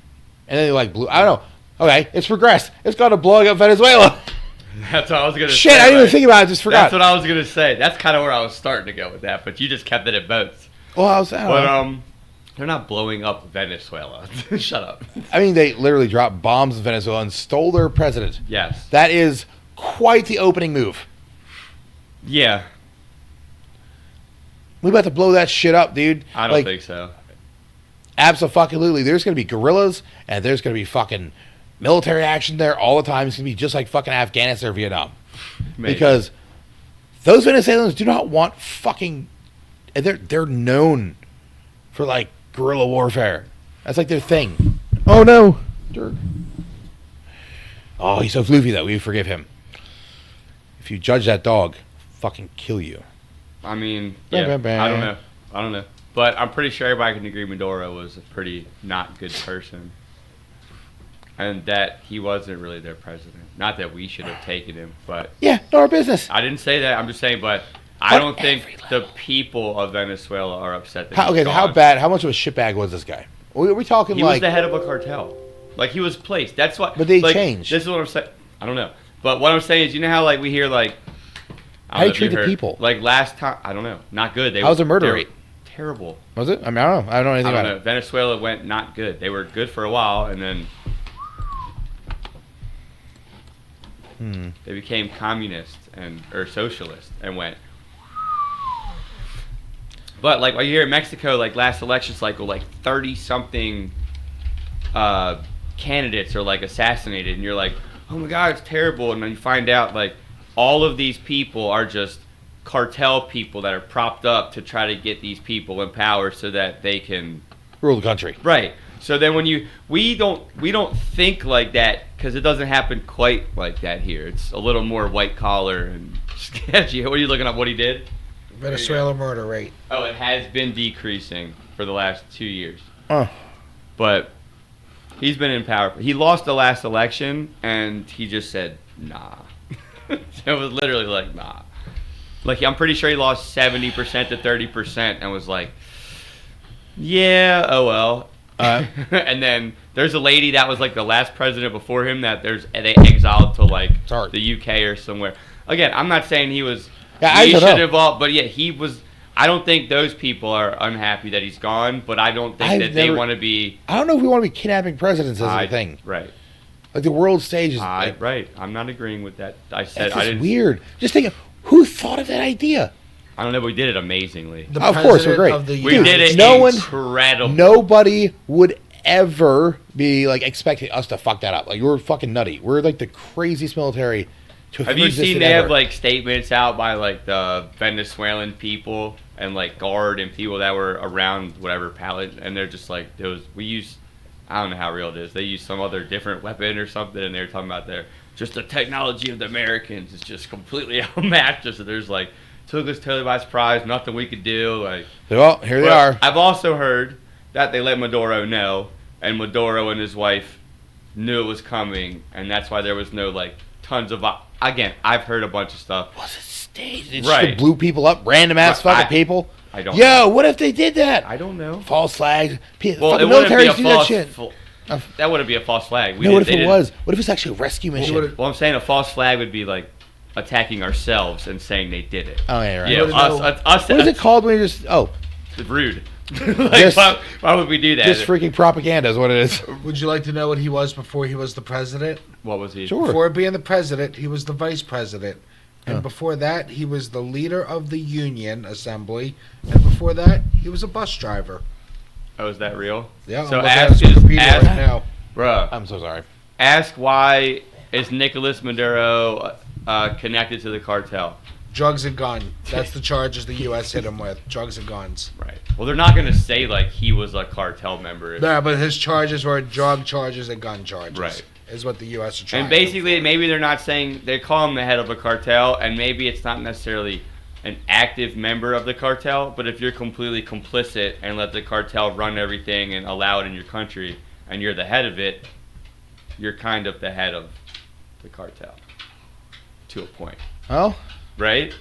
and then they like blew. I don't know. Okay, it's progressed. It's gone to blowing up Venezuela. That's what I was gonna say. Shit, I didn't even think about it. I just forgot. That's what I was gonna say. That's kind of where I was starting to go with that, but you just kept it at boats. Well, they're not blowing up Venezuela. Shut up. I mean, they literally dropped bombs in Venezuela and stole their president. Yes. That is quite the opening move. Yeah. We about to blow that shit up, dude. I don't think so. Absolutely. There's going to be guerrillas and there's going to be fucking military action there all the time. It's going to be just like fucking Afghanistan or Vietnam. Maybe. Because those Venezuelans do not want fucking... They're known for, like, guerrilla warfare. That's like their thing. Oh, no. Dirk. Oh, he's so floofy that we forgive him. If you judge that dog, fucking kill you. I mean, yeah, I don't know. But I'm pretty sure everybody can agree Maduro was a pretty not good person. And that he wasn't really their president. Not that we should have taken him, but... Yeah, not our business. I didn't say that. I'm just saying, but I don't think the people of Venezuela are upset that he's gone. How bad, how much of a shitbag was this guy? Are we talking he was the head of a cartel. Like, he was placed. That's what... But they changed. This is what I'm saying. I don't know. But what I'm saying is, you know how, like, we hear, like... How do you treat the people? Like, last time... I don't know. Not good. How's the murder rate? Terrible. Was it? I mean, I don't know. I don't know anything about it. Venezuela went not good. They were good for a while, and then... They became communist or socialist and went. But like while you're in Mexico, like last election cycle, like 30-something candidates are like assassinated, and you're like, oh my God, it's terrible. And then you find out like all of these people are just cartel people that are propped up to try to get these people in power so that they can Rule the country. Right. So then when we don't think like that because it doesn't happen quite like that here. It's a little more white collar and sketchy. What are you looking up? What he did? Venezuela murder rate. Oh, it has been decreasing for the last 2 years. Oh. But he's been in power. He lost the last election, and he just said, nah. It was literally like, nah. Like, I'm pretty sure he lost 70% to 30% and was like, yeah, oh well. And then there's a lady that was like the last president before him that they exiled to like the UK or somewhere. Again, I'm not saying he was... Yeah, he should evolve, but yeah, he was... I don't think those people are unhappy that he's gone, but I don't think they want to be... I don't know if we want to be kidnapping presidents as a thing. Right. Like the world stage is... right. I'm not agreeing with that. I said I didn't... weird. Just think, who thought of that idea? I don't know, but we did it amazingly. Of course, we're great. We did it incredible. Nobody would ever be like expecting us to fuck that up. Like, we're fucking nutty. We're like the craziest military to have you seen they have like statements out by like the Venezuelan people and like guard and people that were around whatever pallet, and they're just like, we use, I don't know how real it is. They use some other different weapon or something, and they're talking about just the technology of the Americans is just completely outmatched us. So there's like, took us totally by surprise, nothing we could do. Like, well, here they are. I've also heard that they let Maduro know, and Maduro and his wife knew it was coming, and that's why there was no like tons of. Again, I've heard a bunch of stuff. Was it staged? It just blew people up, random ass fucking people. I don't. Yo, what if they did that? I don't know. False flags. Well, it wouldn't be a false. That wouldn't be a false flag. What if it was? What if it's actually a rescue mission? Well, I'm saying a false flag would be like attacking ourselves and saying they did it. Oh yeah, right. Yeah, us. What is it called when you just rude? Like, why would we do that? Just freaking propaganda is what it is. Would you like to know what he was before he was the president? What was he? Sure. Before being the president, he was the vice president. And before that, he was the leader of the Union Assembly. And before that, he was a bus driver. Oh, is that real? Yeah, so ask right now. Bruh. I'm so sorry. Ask why is Nicolas Maduro connected to the cartel? Drugs and gun. That's the charges the U.S. hit him with. Drugs and guns. Right. Well, they're not going to say, like, he was a cartel member. No, but his charges were drug charges and gun charges. Right. Is what the U.S. are trying and basically, maybe they're not saying, they call him the head of a cartel, and maybe it's not necessarily an active member of the cartel, but if you're completely complicit and let the cartel run everything and allow it in your country, and you're the head of it, you're kind of the head of the cartel. To a point. Oh? Right?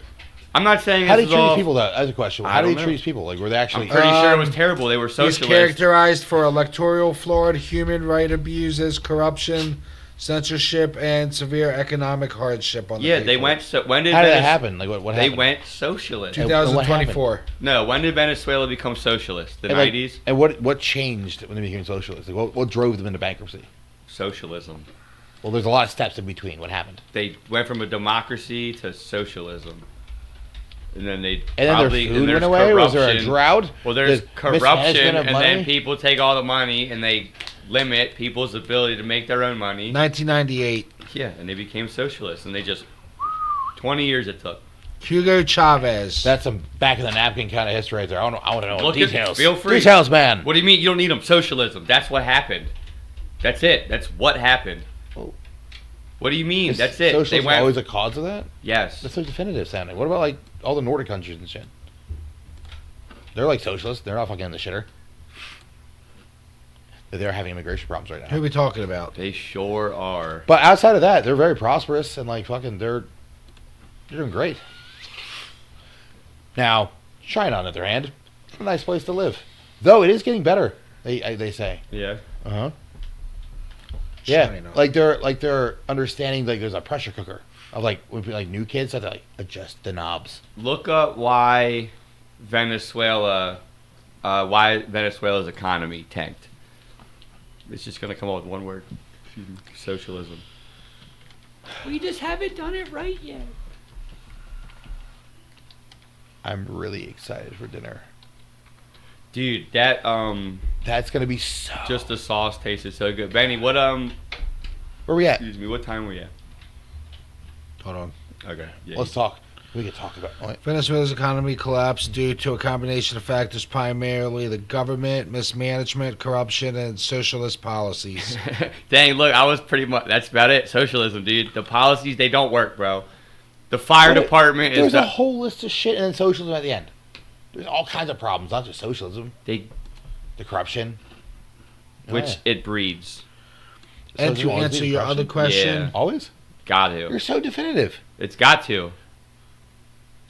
I'm not saying how do you treat people, though? That's a question. How do you treat people? Like, were they actually... I'm pretty sure it was terrible. They were socialists. He's characterized for electoral fraud, human right abuses, corruption, censorship, and severe economic hardship on the people. They went... When did how did that happen? Like, what happened? They went socialist. 2024. No, when did Venezuela become socialist? The 90s? And what changed when they became socialist? Like, what drove them into bankruptcy? Socialism. Well, there's a lot of steps in between. What happened? They went from a democracy to socialism. And then their food went away? Was there a drought? Well, there's corruption, and then people take all the money, and they limit people's ability to make their own money. 1998. Yeah, and they became socialists, and they just... 20 years it took. Hugo Chavez. That's some back-of-the-napkin kind of history right there. I want to know details. Feel free. Details, man. What do you mean you don't need them? Socialism. That's what happened. That's it. That's what happened. What do you mean? That's it. Socialism always a cause of that? Yes. That's so definitive sounding. What about like all the Nordic countries and shit? They're like socialists. They're not fucking in the shitter. They're having immigration problems right now. Who are we talking about? They sure are. But outside of that, they're very prosperous and like fucking they're doing great. Now, China on the other hand, a nice place to live. Though it is getting better, they say. Yeah. Uh-huh. Yeah, like they're understanding like there's a pressure cooker of like new kids have to like adjust the knobs. Look up why Venezuela's economy tanked. It's just gonna come out with one word: socialism. We just haven't done it right yet. I'm really excited for dinner. Dude, that That's gonna be so. just the sauce tasted so good. Benny, what Where we at? excuse me, what time were we at? Hold on. Okay. Yeah. Let's talk. We can talk about. What? Venezuela's economy collapsed due to a combination of factors, primarily the government, mismanagement, corruption, and socialist policies. Dang, look, I was pretty much that's about it. Socialism, dude. The policies they don't work, bro. The fire department There's is a whole list of shit, and then socialism at the end. There's all kinds of problems, not just socialism. they The corruption, which it breeds. And to Socialism, answer your corruption. other question, Yeah. Always. Got You're to. so definitive. It's got to.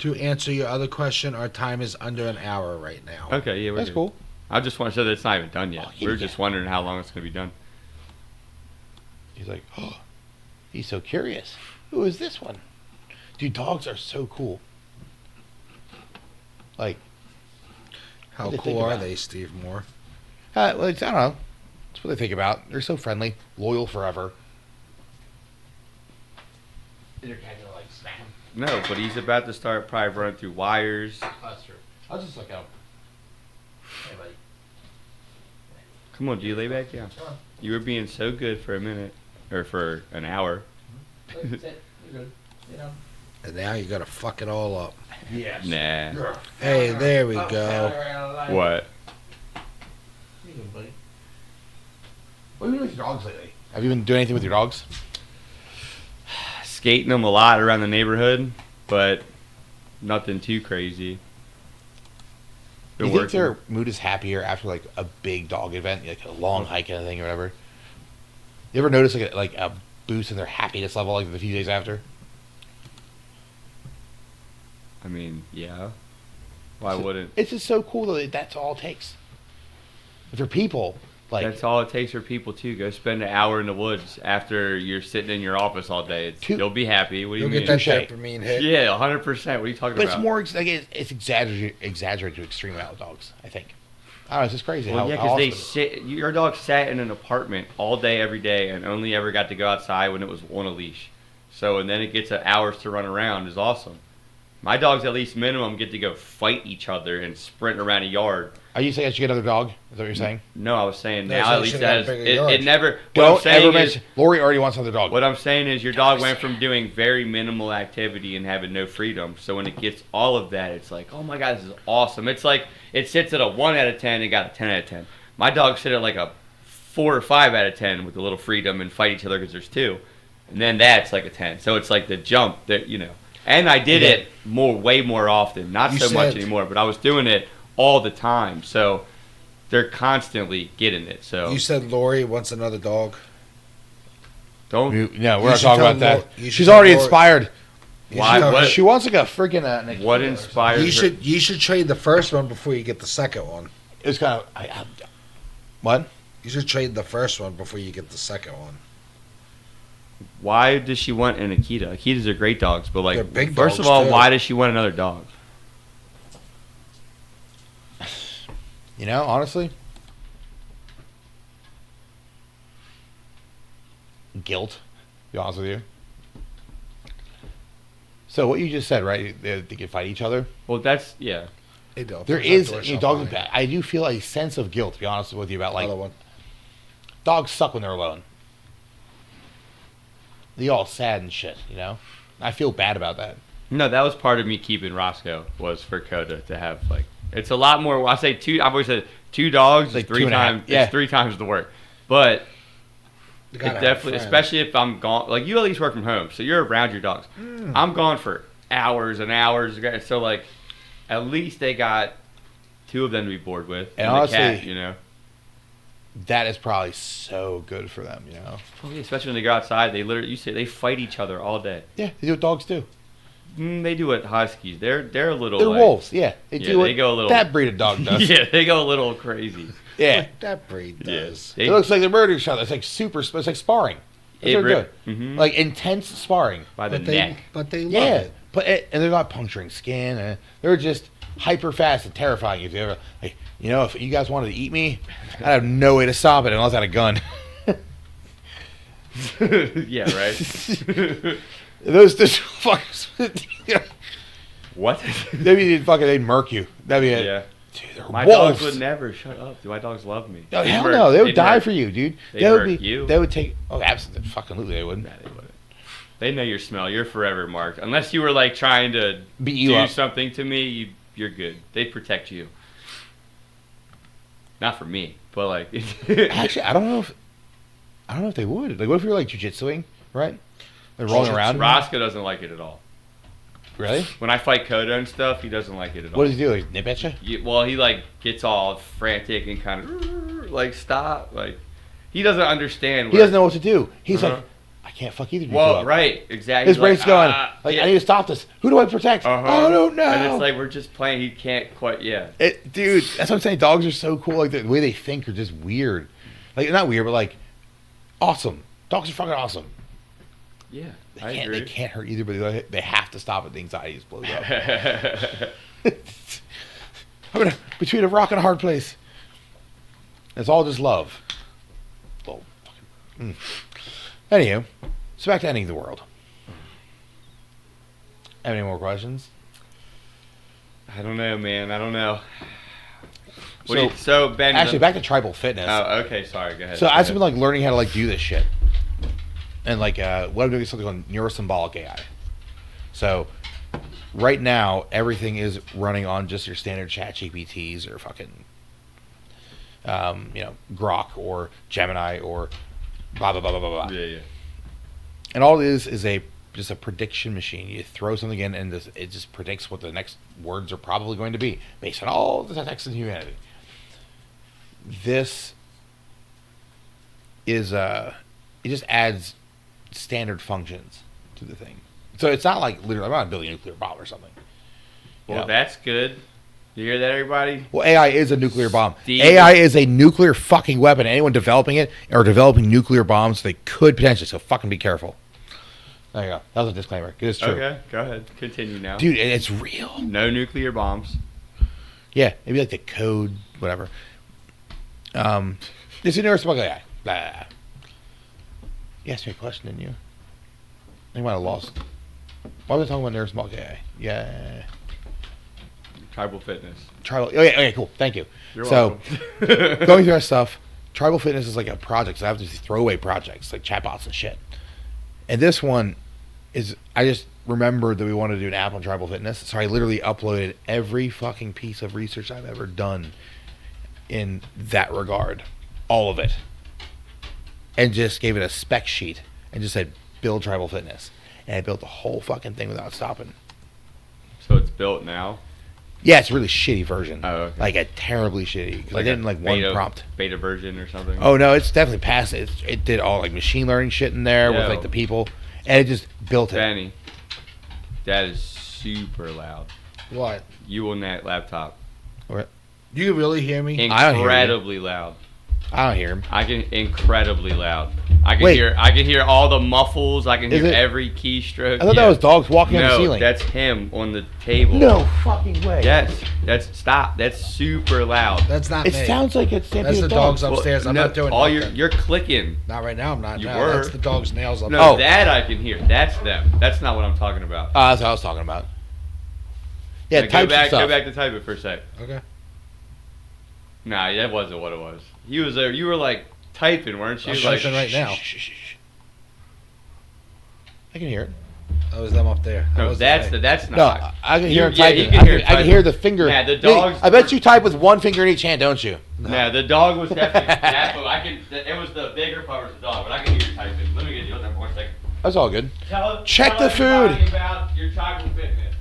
our time is under an hour right now. Okay, yeah, we're That's good. cool. I just want to show that it's not even done yet. Oh, yeah. We're just wondering how long it's going to be done. He's like, oh, he's so curious. Who is this one? Dude, dogs are so cool. Like, How What do you cool think are about they, Steve Moore? I don't know. That's what they think about. They're so friendly, loyal forever. They're kind of like smack. No, but he's about to start probably running through wires. That's true. I was just like, oh, hey, buddy. Come on, do you lay back down? You were being so good for a minute. Or for an hour. Sit. You're good. You know. And now you gotta fuck it all up. Yes. Nah. Hey, there we go. What? You good, buddy. What have you been doing with your dogs lately? Have you been doing anything with your dogs? Skating them a lot around the neighborhood, but nothing too crazy. Do Been you think working. their mood is happier after like a big dog event, like a long hike kind of thing or whatever? You ever notice like a boost in their happiness level like a few days after? I mean, yeah. Why So- wouldn't? It's just so cool though. That's all it takes. And for people, like That's all it takes for people to go spend an hour in the woods after you're sitting in your office all day. You'll You'll be happy. What do you You'll mean? get that Touche. dopamine hit. Yeah, 100%. What are you talking but about? it's more like it's exaggerated to extreme amount with dogs. I think. I don't know. It's just crazy. Well, how, yeah, how because they awesome sit. Your dog sat in an apartment all day, every day, and only ever got to go outside when it was on a leash. So, and then it gets hours to run around. Is awesome. My dogs, at least minimum, get to go fight each other and sprint around a yard. Are you saying I should get another dog? Is that what you're saying? No, I was saying No, now so at you least should've got a as bigger it yard. never. What I'm Don't ever saying is, mention. Lori already wants another dog. what I'm saying is your dog went from doing very minimal activity and having no freedom. So when it gets all of that, it's like, oh my god, this is awesome. It's like it sits at a 1 out of 10 and got a 10 out of 10. My dogs sit at like a 4 or 5 out of 10 with a little freedom and fight each other because there's 2, and then that's like a 10. So it's like the jump that And I did it way more often, not You so much said- anymore, but I was doing it all the time. So they're constantly getting it. So You said Lori wants another dog. don't. No, we're You not should talking tell about that. Lori- you should She's tell already Lori- inspired. You Why- should tell what- her- She wants like a freaking. What Nikita or inspired You her? should trade the first one before you get the second one. It was kind of. What? You should trade the first one before you get the second one. Why does she want an Akita? Akitas are great dogs, but They're like, big first of dogs, all, too. why does she want another dog? You know, honestly, guilt. To be honest with you. So what you just said, right? They can fight each other. Well, that's yeah. Hey, Dale, There push that is door you shut dogs. behind I do feel a sense of guilt. To be honest with you about you. like Another one. dogs suck when they're alone. They all sad and shit. You know, I feel bad about that. No, that was part of me keeping Roscoe was for Coda to have like. It's a lot more. I say two. I've always said 2 dogs Like is 3 2.5, times. yeah. It's 3 times the work, but You it gotta have definitely, friends. especially if I'm gone. Like you at least work from home, so you're around your dogs. I'm gone for hours and hours. So like, at least they got 2 of them to be bored with, And and honestly- the cat. You know, That is probably so good for them. You know. well, yeah, especially when they go outside, they literally you say they fight each other all day. Yeah, they do what dogs do. They do what huskies. They're a little. They're like, wolves. Yeah, they Yeah, do what they go a little- that breed of dog does. Yeah, they go a little crazy. Yeah. What that breed does. They, It looks like they're murdering each other. It's like super. It's like sparring. That's what they're doing. Mhm. Like intense sparring. by the But they, neck. but they love Yeah, it. but and they're not puncturing skin. They're just hyper fast and terrifying. If you ever like, if you guys wanted to eat me, I'd have no way to stop it unless I had a gun. Yeah, right. Those fuckers. What? They'd murk you. That'd be it. Yeah. Dude, they're My wolves. dogs would never shut up. My dogs love me. Oh, They'd hell murk- no, they would they'd die murk- for you, dude. They'd They would murk you. They would take. Oh, absolutely, fucking they wouldn't. Nah, they wouldn't. They know your smell. You're forever marked. Unless you were like trying to Beat you do up. something to me, you're good. They'd protect you. Not for me, but like. Actually, I don't know if they would. Like, what if you're like jujitsuing, right? Like rolling around. Roscoe doesn't like it at all. Really? When I fight Coda and stuff, he doesn't like it at all. What does he do? Like nip at you? Well, he like gets all frantic and kind of like stop. Like he doesn't understand. He doesn't know what to do. He's Uh-huh. like, I can't fuck either of you. Well, two up. right, exactly. His He's brain's like, going. Like, yeah. I need to stop this. Who do I protect? Uh-huh. I don't know. And it's like we're just playing. He can't quite. Yeah. Dude, that's what I'm saying. Dogs are so cool. Like the way they think are just weird. Like not weird, but like awesome. Dogs are fucking awesome. Yeah, They can't hurt either, but they have to stop it. The anxiety just blows up. I'm between a rock and a hard place. It's all just love. Oh, fucking. Anywho, so back to ending the world. Have any more questions? I don't know, man. I don't know. So, Ben. Actually, back to tribal fitness. Oh, okay. Sorry. Go ahead. So Go I've ahead. been like learning how to like do this shit, and like what I'm doing is something called neurosymbolic AI. So right now everything is running on just your standard chat GPTs or fucking Grok or Gemini or blah blah blah blah blah blah. Yeah. And all it is just a prediction machine. You throw something in and it just predicts what the next words are probably going to be based on all the text in humanity. This is it just adds standard functions to the thing. So it's not like literally I'm not building a nuclear bomb or something. Well, that's good. You hear that, everybody? Well, AI is a nuclear bomb. Steve. AI is a nuclear fucking weapon. Anyone developing it or developing nuclear bombs, they could potentially. So fucking be careful. There you go. That was a disclaimer. It is true. Okay, go ahead. Continue now. Dude, it's real. No nuclear bombs. Yeah, maybe like the code, whatever. It's a neurosymbolic AI. Blah. You asked me a question, didn't you? I might have lost. Why was I talking about neurosymbolic AI? Yeah. Tribal fitness. Tribal. Okay, cool. Thank you. You're so, welcome. going through our stuff, tribal fitness is like a project. So I have these throwaway projects, like chatbots and shit. And this one is, I just remembered that we wanted to do an app on tribal fitness. So I literally uploaded every fucking piece of research I've ever done in that regard. All of it. And just gave it a spec sheet and just said, build tribal fitness. And I built the whole fucking thing without stopping. So it's built now? Yeah, it's a really shitty version. Oh, okay. Like a terribly shitty. Because I didn't like one prompt. Beta version or something? Oh, no, it's definitely past it. It did all like machine learning shit in there with like the people. And it just built it. Benny, that is super loud. What? You on that laptop. What? Do you really hear me? I don't hear you. Incredibly loud. I don't hear him. I can incredibly loud. I can Wait. hear all the muffles. I can Is hear it- every keystroke. I thought that was dogs walking on the No, ceiling. that's him on the table. No fucking way. Yes, stop. That's super loud. That's not It me. sounds like it's That's the dogs upstairs. I'm no, not doing all nothing. you're clicking. Not right now. I'm not. You No, were. That's the dog's nails up No, Oh. that I can hear. That's them. That's not what I'm talking about. That's what I was talking about. Yeah, Now, type some stuff. go back to type it for a sec. Okay. Nah, that wasn't what it was. He was there. You were like typing, weren't you? I'm Like, typing right now. Shh. I can hear it. That was them up there. That no, was that's the that's No, not. I can hear him Yeah, typing. you can I hear can typing. hear the finger. Yeah, the dogs- I bet you type with one finger in each hand, don't you? Nah, the dog was definitely that. But it was the bigger part was the dog. But I can hear you typing. Let me get you on there for 1 second. That's all good. Check tell the food. everybody about your tribal fitness.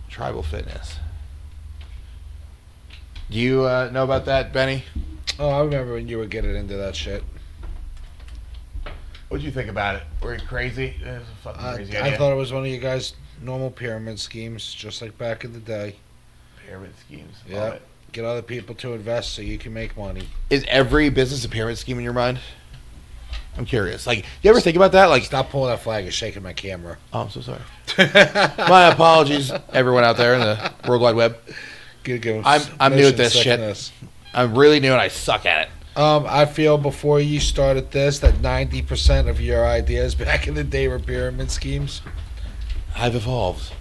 Tribal fitness. Do you know about that, Benny? Oh, I remember when you were getting into that shit. What did you think about it? Were you crazy? It was a fucking crazy I idea. thought it was one of you guys' normal pyramid schemes, just like back in the day. Pyramid schemes. Yeah. Love it. Get other people to invest so you can make money. Is every business a pyramid scheme in your mind? I'm curious. Like, you ever think about that? Like, Stop pulling that flag. You're shaking my camera. oh, I'm so sorry. My apologies, everyone out there in the World Wide Web. Give him I'm new at motion this shit. sickness. I'm really new and I suck at it. I feel before you started this that 90% of your ideas back in the day were pyramid schemes. I've evolved.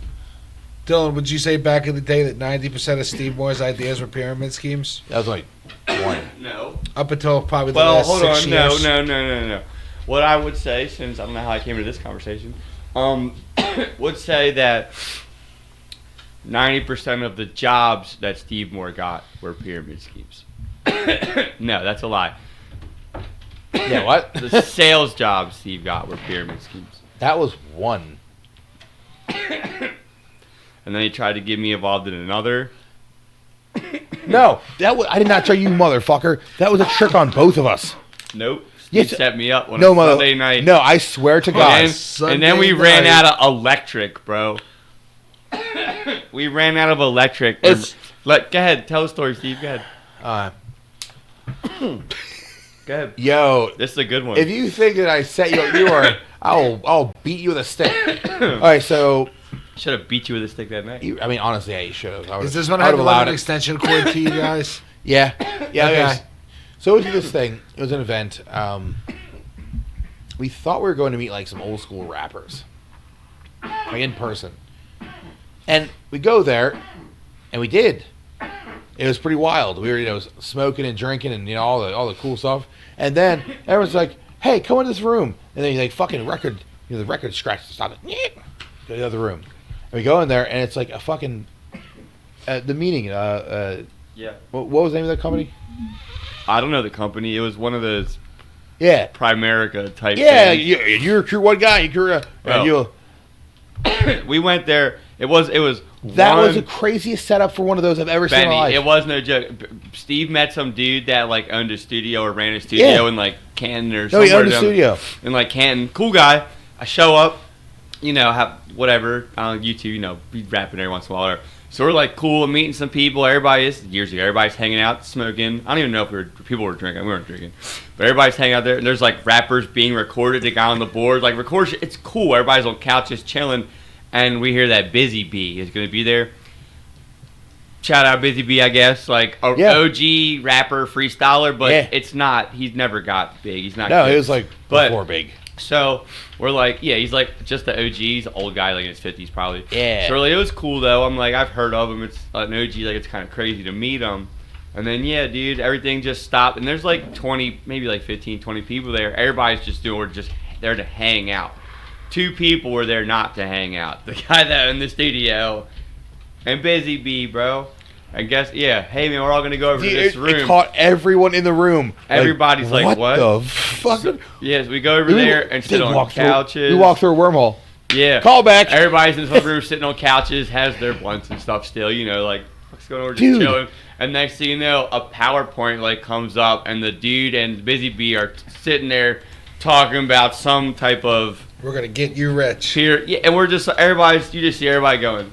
Dylan, would you say back in the day that 90% of Steve Moore's ideas were pyramid schemes? That was like one. No. Up until probably the Well, last hold 6 on. years. No. What I would say, since I don't know how I came to this conversation, would say that 90% of the jobs that Steve Moore got were pyramid schemes. No, that's a lie. Yeah, what? The sales jobs Steve got were pyramid schemes. That was one. And then he tried to get me involved in another. No, I did not tell you, motherfucker. That was a trick on both of us. Nope. Yes. He set me up on No, a mother. Sunday night. No, I swear to God. And then we ran night. out of electric, bro. We ran out of electric. It's- Go ahead. Tell the story, Steve. Go ahead. Go ahead. Yo, This is a good one. if you think that I set you up, you are. I'll beat you with a stick. All right, so Should have beat you with a stick that night. I mean, honestly, I should have. Is this when I had to run an extension cord to you guys? Yeah. Yeah. Okay. Okay. So it was this thing. It was an event. We thought we were going to meet like some old school rappers, like in person, and we go there, and we did. It was pretty wild. We were, smoking and drinking and all the cool stuff. And then everyone's like, "Hey, come into this room." And then like fucking record, the record scratch stopped. Go to the other room, and we go in there, and it's like a fucking the meeting. Yeah. What was the name of that company? I don't know the company. It was one of those Yeah. Primerica type Yeah, things. you're one guy. You're Well, you. We went there. It was That one, was the craziest setup for one of those I've ever seen in my Benny. life. It was no joke. Steve met some dude that like owned a studio or ran a studio Yeah. in like Canton or No, somewhere. he owned a down studio. in like Canton. Cool guy. I show up, have whatever on YouTube, be rapping every once in a while. So we're like cool, meeting some people. Everybody is years ago. Everybody's hanging out, smoking. I don't even know if people were drinking. We weren't drinking, but everybody's hanging out there. And there's like rappers being recorded. The guy on the board like records. It's cool. Everybody's on couches chilling, and we hear that Busy Bee is going to be there. Shout out Busy Bee, I guess, like a OG rapper, freestyler, but it's not. He's never got big. He's not. No, good. it was like before big. So we're like, he's like just the OG. He's an old guy, like in his 50s probably. Yeah. So we're like, it was cool though. I'm like, I've heard of him. It's an OG. Like it's kind of crazy to meet him. And then dude, everything just stopped. And there's like 20, maybe like 15, 20 people there. Everybody's just there to hang out. 2 people were there not to hang out. The guy that in the studio and Busy Bee, bro. I guess, hey man, we're all gonna go over to this room. It caught everyone in the room. Everybody's like, what? the fuck? So, yes, we go over there and sit on couches. We walk through a wormhole. Yeah. Call back. Everybody's in this room sitting on couches, has their blunts and stuff still, like, what's going on? We're just Dude. chilling. And next thing you know, a PowerPoint like comes up and the dude and Busy Bee are sitting there talking about some type of We're gonna get you rich. peer. Yeah, and you just see everybody going,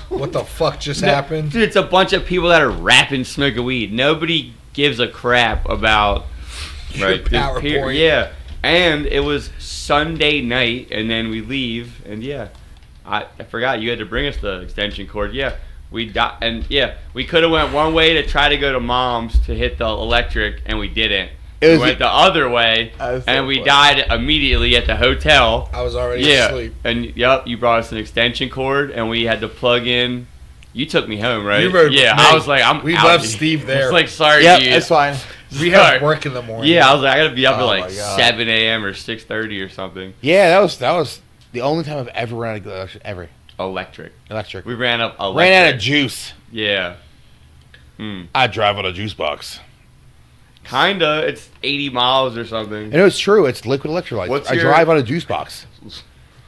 What the fuck just happened? dude, it's a bunch of people that are rapping, smoking weed. Nobody gives a crap about Your this PowerPoint. Yeah, and it was Sunday night, and then we leave, and I forgot you had to bring us the extension cord. We could have went one way to try to go to Mom's to hit the electric, and we didn't. We went the other way, and we died immediately at the hotel. I was already asleep. And you brought us an extension cord, and we had to plug in. You took me home, right? You rode with I me. was like, We out, left dude. Steve I there. was like, sorry, Yep, dude. that's fine. We had work in the morning. Yeah, I was like, I gotta be up at Oh like my God. 7 a.m. or 6:30 or something. Yeah, that was the only time I've ever ran out of electric. Electric. We ran up electric. Ran out of juice. Yeah. I drive on a juice box. Kinda. It's 80 miles or something. And it's true. It's liquid electrolytes. I drive on a juice box.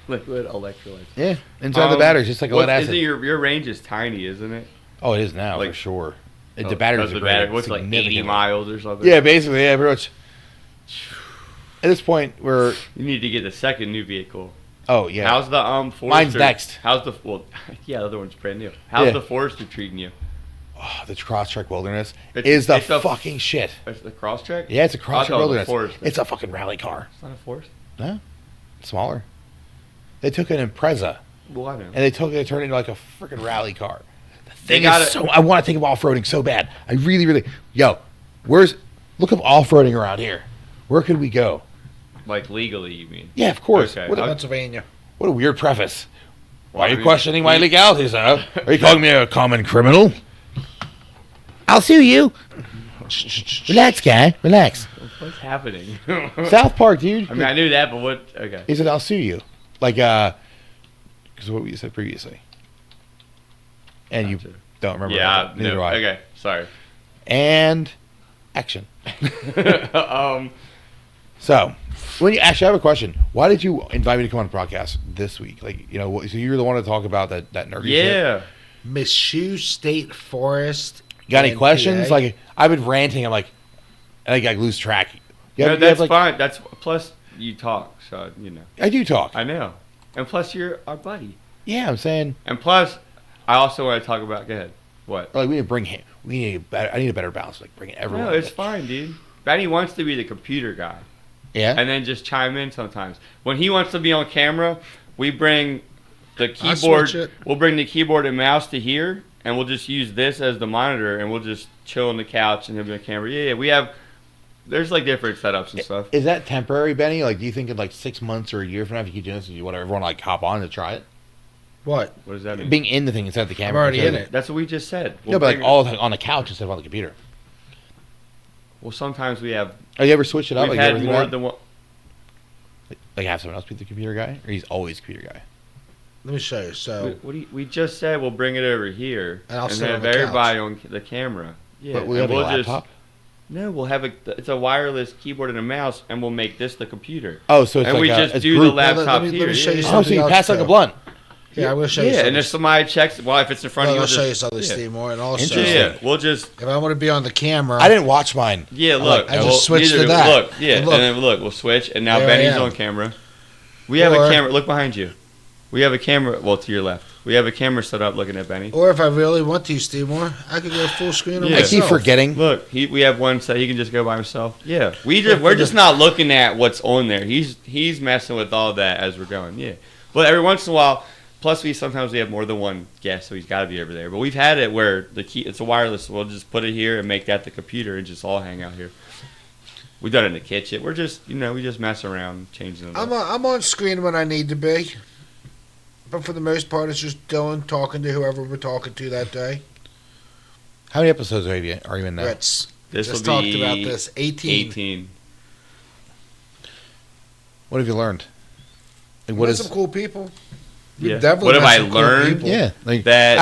Liquid electrolytes. Yeah, inside the batteries, just like a lead acid. Your range is tiny, isn't it? Oh, it is now for sure. The batteries are great. What's like 80 miles or something? Yeah, basically, yeah, pretty much. At this point, you need to get the second new vehicle. Oh yeah. How's the Forester? Mine's next. How's the the other one's brand new. How's the Forester treating you? Oh, the Crosstrek Wilderness is the fucking shit. It's the Crosstrek? Yeah, it's a Crosstrek Wilderness. Forester. It's a fucking rally car. It's not a Forester. No, it's smaller. They took an Impreza Well, I know. and they turned it into like a freaking rally car. The They thing got is I want to take them off-roading so bad. I really, really. Look Look up off-roading around here. Where could we go? Like legally, you mean? Yeah, of course. Okay. What, a, Pennsylvania. what a weird preface. Why are you I mean, questioning my legality, sir? Are you calling me a common criminal? I'll sue you. Relax, guy. Relax. What's happening? South Park, dude. I mean, I knew that, but what? Okay. He said, I'll sue you. Like, because what we said previously. And you Gotcha. don't remember. Yeah. that. Neither No, do I. okay. Sorry. And action. um. So, when you actually, I have a question. Why did you invite me to come on the podcast this week? Like, so you're the one to talk about that nerdy shit. Yeah. Mizzou State Forest. You got any NPA? questions? Like, I've been ranting. I'm like, I think I lose track. You No, have, that's like, fine. That's plus you talk, so you know. I do talk. I know, and plus you're our buddy. Yeah, I'm saying. And plus, I also want to talk about. Go ahead. What? Like, we need to bring him. We need a better. I need a better balance. Like, bringing everyone. No, it's fine, dude. Benny wants to be the computer guy, Yeah. and then just chime in sometimes. When he wants to be on camera, we bring the I keyboard. switch it. We'll bring the keyboard and mouse to here, and we'll just use this as the monitor, and we'll just chill on the couch and he'll be on camera. Yeah, we have. There's like different setups and stuff. Is that temporary, Benny? Like, do you think in like 6 months or a year from now, if you keep doing this, you want everyone like hop on to try it? What? What does that mean? Being in the thing instead of the camera. I'm already instead in of- it. That's what we just said. No, but like bring- all on the couch instead of on the computer. Well, sometimes we have. Oh, you ever switch it up? We've Like, you had ever do more that? than one. Like have someone else be the computer guy, or he's always computer guy. Let me show you. So, We just said we'll bring it over here And I'll sit have on the everybody on the camera. Yeah, But we and have a we'll laptop. No, we'll have it's a wireless keyboard and a mouse, and we'll make this the computer. Oh, so it's And like we a, just it's do group. the laptop Let me here. show you yeah, Oh, something. so you else pass like a too. blunt. yeah, I'm going to show you yeah, something. and if somebody checks, well, if it's in front I'll of you, show you we'll something, just, Steve Moore. And also, Interesting. yeah, we'll just if I want to be on the camera, I didn't watch mine. look. I just well, switched neither to do- that. Look, yeah, And and look. then look, we'll switch, and now There I Benny's am. on camera. We have a Or- camera. Look behind you. We have a camera. Well, to your left, we have a camera set up looking at Benny. or if I really want to, Steve Moore, I could go full screen on Yeah. I myself. keep forgetting. Look, we have one so he can just go by himself. Yeah, Look we're for just the- not looking at what's on there. He's messing with all that as we're going. Yeah, but every once in a while, plus sometimes we have more than one guest, so he's got to be over there. But we've had it where it's a wireless. So we'll just put it here and make that the computer and just all hang out here. We've done it in the kitchen. We're just we just mess around, changing it. I'm up. I'm on screen when I need to be, but for the most part, it's just Dylan talking to whoever we're talking to that day. How many episodes are you in now? Ritz This just will talked be about this. 18. 18. What have you learned? Like, What what is is? some cool people? Yeah. definitely What have met I some cool learned? people. Yeah, like That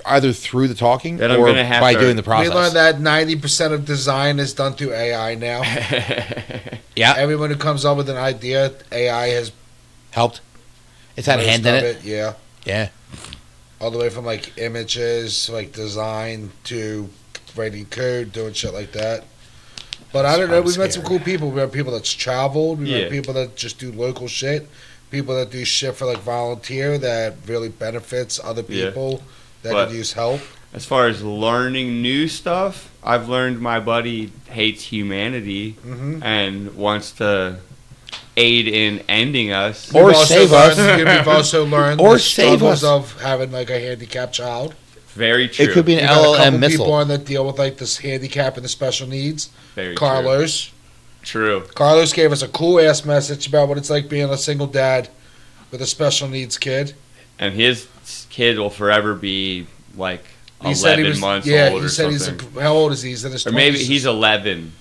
either through the talking That I'm or gonna have by to- doing the We process. learned that 90% of design is done through AI now. Yeah, Everyone who comes up with an idea, AI has helped. It's had a most hand in of it. Yeah, Yeah, all the way from like images, like design to writing code, doing shit like that. But I don't know. I'm We've met some scared. cool people. We have people that's traveled. We Yeah. have people that just do local shit. People that do shit for like volunteer that really benefits other Yeah. people that But- could use help. As far as learning new stuff, I've learned my buddy hates humanity Mm-hmm. and wants to aid in ending us. Or save us. We've also learned Or the save struggles us. of having like a handicapped child. Very true. it could be an We've got a couple LLM people missile. on that deal with like this handicap and the special needs. Very Carlos. True. Carlos gave us a cool ass message about what it's like being a single dad with a special needs kid. And his kid will forever be like He said 11 he was, months yeah, old he or said something. he's how old is he? He's in his Or maybe 20s. he's 11.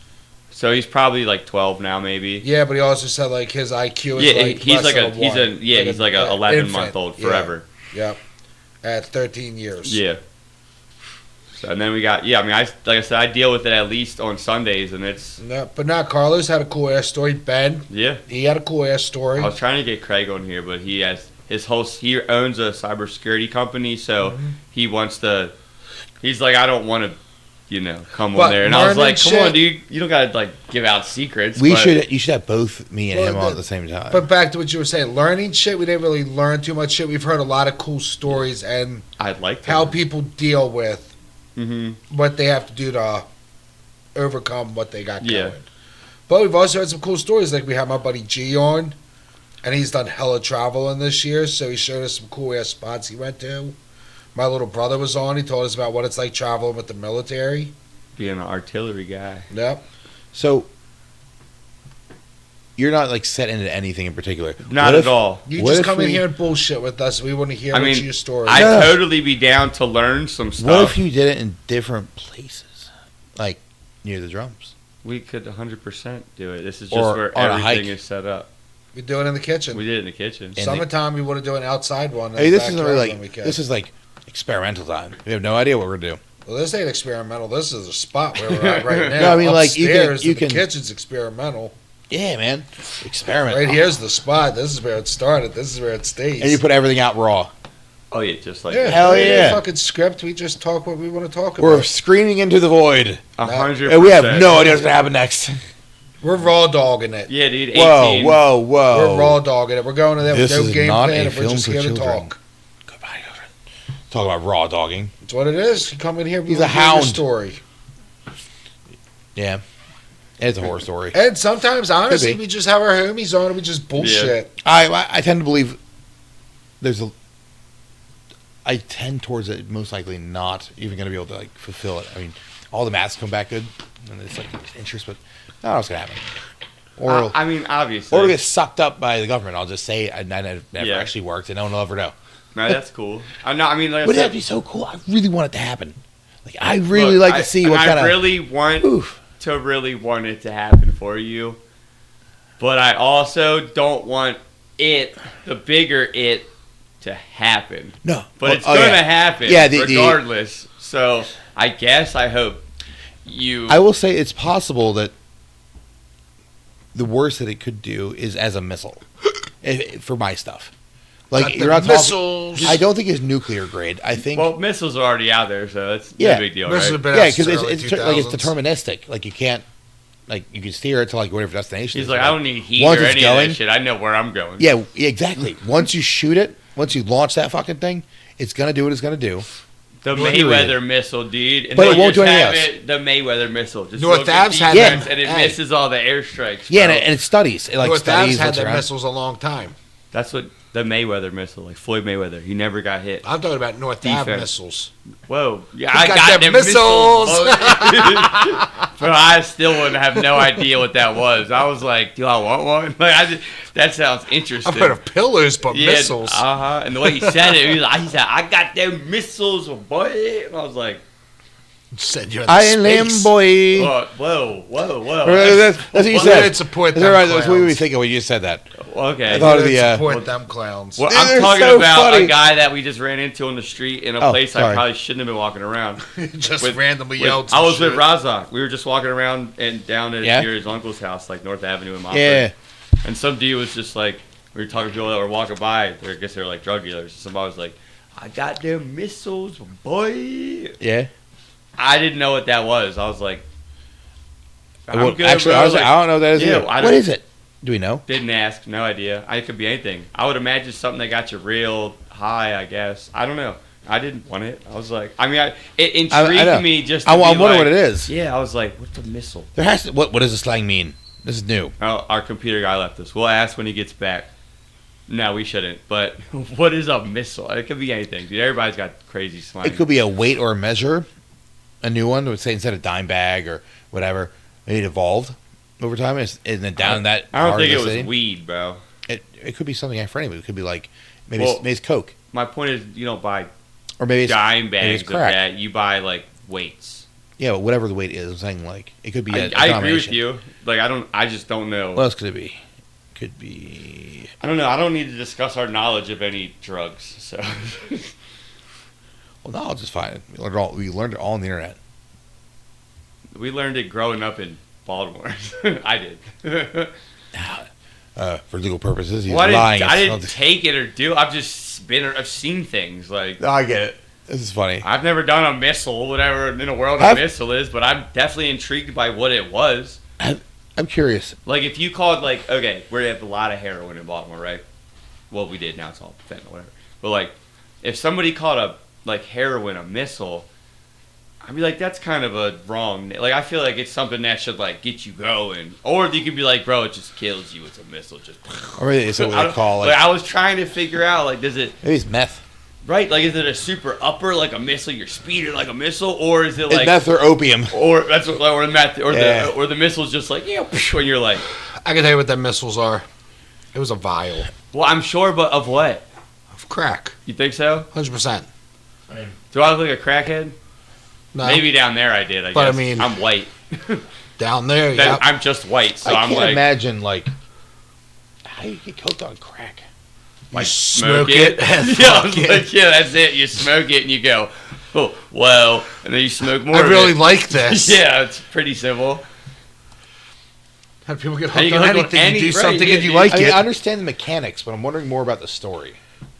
So he's probably like 12 now, maybe. Yeah, but he also said like his IQ is Yeah, like he's less like than a he's a one. yeah he's like a 11 month infant. old Yeah. forever. Yep. At 13 years. Yeah. So, and then we got I mean like I said I deal with it at least on Sundays and it's No, but now Carlos had a cool ass story. Ben, yeah. he had a cool ass story. I was trying to get Craig on here, but he has he owns a cybersecurity company, so Mm-hmm. he wants to. He's like, I don't want to, come But on there, and I was learning like, come on, shit- dude, you don't gotta like give out secrets. You but- should have both me and Well, him on at the same time. But back to what you were saying, learning shit. We didn't really learn too much shit. We've heard a lot of cool stories and I'd like to. how people deal with hmm what they have to do to overcome what they got Yeah. going. But we've also had some cool stories. Like we had my buddy G on, and he's done hella traveling this year. So he showed us some cool ass spots he went to. My little brother was on. He told us about what it's like traveling with the military. Being an artillery guy. Yep. So you're not like set into anything in particular. Not at all. You What just if come in we- here and bullshit with us. We want to hear what's your story. I'd No. totally be down to learn some stuff. What if you did it in different places, like near the drums? We could 100% do it. This is just Or where on a hike. everything is set up. We do it in the kitchen. We did it in the kitchen. And Summertime, we want to do an outside one. in Hey, the this isn't backyard really when we like can. this is like experimental time. We have no idea what we're gonna do. Well, this ain't experimental. This is a spot where we're at right now. No, I mean, like, you can- Upstairs you in can- the kitchen's experimental. Yeah, man, experiment. Right here's the spot. This is where it started. This is where it stays. And you put everything out raw. Oh, yeah, just like yeah, Hell there ain't no yeah. fucking script. We just talk what we want to talk We're about. screaming into the void, 100%. and we have no idea what's gonna happen next. We're raw dogging it. Yeah, dude, 18. Whoa, whoa, whoa! We're raw dogging it. We're going to there with This no is game not plan. a If we're film just for here to children. talk. Goodbye, children. Talk about raw dogging. That's what it is. You come in here. He's we a hear your hound. Story. Yeah, it's a horror story. And sometimes, honestly, be. we just have our homies on and we just bullshit. I tend to believe there's a. I tend towards it most likely not even going to be able to like fulfill it. I mean, all the maths come back good, and it's like interest, but I don't know what's going to happen. Or I mean, obviously. or it'll get sucked up by the government. I'll just say I never Yeah. actually worked, and no one will ever know. No, that's cool. I'm not, I mean, like I Wouldn't said, that be so cool? I really want it to happen. Like I really look, like to see what I kind of. really want Oof. to really want it to happen for you, but I also don't want the bigger it, to happen. No, But Oh, it's going to yeah. happen Yeah, regardless. So I guess I hope you. I will say it's possible that the worst that it could do is as a missile for my stuff. Like Got the you're not missiles. talking. I don't think it's nuclear grade. I think. Well, missiles are already out there, so it's Yeah. no big deal, Missiles right? have been out yeah, since because the early it's like it's 2000s. deterministic. Like you can't. Like you can steer it to like whatever destination. He's is, like, but I don't need heat once or it's any of going- that shit. I know where I'm going. Yeah, exactly. Once you shoot it, once you launch that fucking thing, it's gonna do what it's gonna do. The Period. Mayweather missile, dude. And But they'll it won't just do anything have else. it, the Mayweather missile. Just North look at Ave's had defense, that- and it hey. misses all the airstrikes. Yeah, bro. and it studies. It like North Ave's studies had what's their around. missiles a long time. That's what the Mayweather missile, like Floyd Mayweather. He never got hit. I'm talking about North Defense. Ave missiles. Whoa. Yeah, He I got got them them missiles. But I still wouldn't have no idea what that was. I was like, do I want one? Like, that sounds interesting. I've heard of pillars, but Yeah, missiles. Uh-huh. And the way he said it, he said, I got them missiles, boy. And I was like, Send you I into am space. boy. whoa. That's what you We said. didn't support That's them right. That's what we were clowns. thinking when you said that. Okay. I thought We of the. didn't support them clowns. Well, Dude, I'm they're talking so about funny. a guy that we just ran into on the street in a Oh, place I sorry. probably shouldn't have been walking around. Just With- randomly with- yelled. I some was with shit. Razak. We were just walking around and down at Yeah? Jerry's uncle's house, like North Avenue in Montford. Yeah. And some dude was just like, we were talking to people that were walking by. I guess they were like drug dealers. Somebody was like, I got them missiles, boy. Yeah. I didn't know what that was. I was like, I'm Well, good, actually, bro. I was like, I don't know what that is. Yeah, either. I What don't- is it? Do we know? Didn't ask, no idea. It could be anything. I would imagine something that got you real high, I guess. I don't know. I didn't want it. I was like, I mean, it I know. intrigued me just to I be wonder like, what it is. Yeah, I was like, what's a missile? There has to. What does the slang mean? This is new. Oh, our computer guy left us. We'll ask when he gets back. No, we shouldn't. But what is a missile? It could be anything, dude. Everybody's got crazy slang. It could be a weight or a measure. A new one would say instead of dime bag or whatever. It evolved over time, and then down that. I don't part think of it the was city. weed, bro. It could be something for anybody. It could be like maybe Well, maybe it's Coke My point is, you don't buy or maybe it's dime maybe it's bags of crack. that. You buy like weights. Yeah, but whatever the weight is. I'm saying like it could be. A I agree with combination. you. Like I just don't know. What else could it be? Could be. I don't know. I don't need to discuss our knowledge of any drugs. So Well, knowledge is fine. We learned it all on the internet. we learned it growing up in Baltimore. I did. For legal purposes, he's Well, lying. I It's didn't not- take it or do. I've seen things like No, I get it. This is funny. I've never done a missile, whatever in the world a I've- missile is, but I'm definitely intrigued by what it was. I'm curious. Like if you called like okay, we have a lot of heroin in Baltimore, right? Well, we did. Now it's all fentanyl, whatever. But like, if somebody called a like heroin a missile, I'd be like, that's kind of a wrong. Like I feel like it's something that should like get you going, or you could be like, bro, it just kills you. It's a missile, just. Or maybe it's what I they don't- call like like I was trying to figure out like, does it? maybe it's meth. Right, like is it a super upper, like a missile, you're speeding like a missile, or is it like meth or opium? or that's what, or the meth, or Yeah. the missile's just like when you're like, I can tell you what them missiles are. It was a vial well, I'm sure, but of what? of crack. You think so? 100%. Do I look like a crackhead? No. Maybe down there I did. I But I guess mean- I'm white. Down there, Then yeah. I'm just white, so I I'm can't like, imagine how do you get coked on crack? You smoke smoke it. and yeah, I was fucking- like, yeah, that's it. You smoke it and you go, oh, well, and then you smoke more. I of really it. like this. Yeah, it's pretty simple. How do people get How you hooked on get hooked on anything? You do any- right, something yeah, and you yeah. like I mean, it. I understand the mechanics, but I'm wondering more about the story.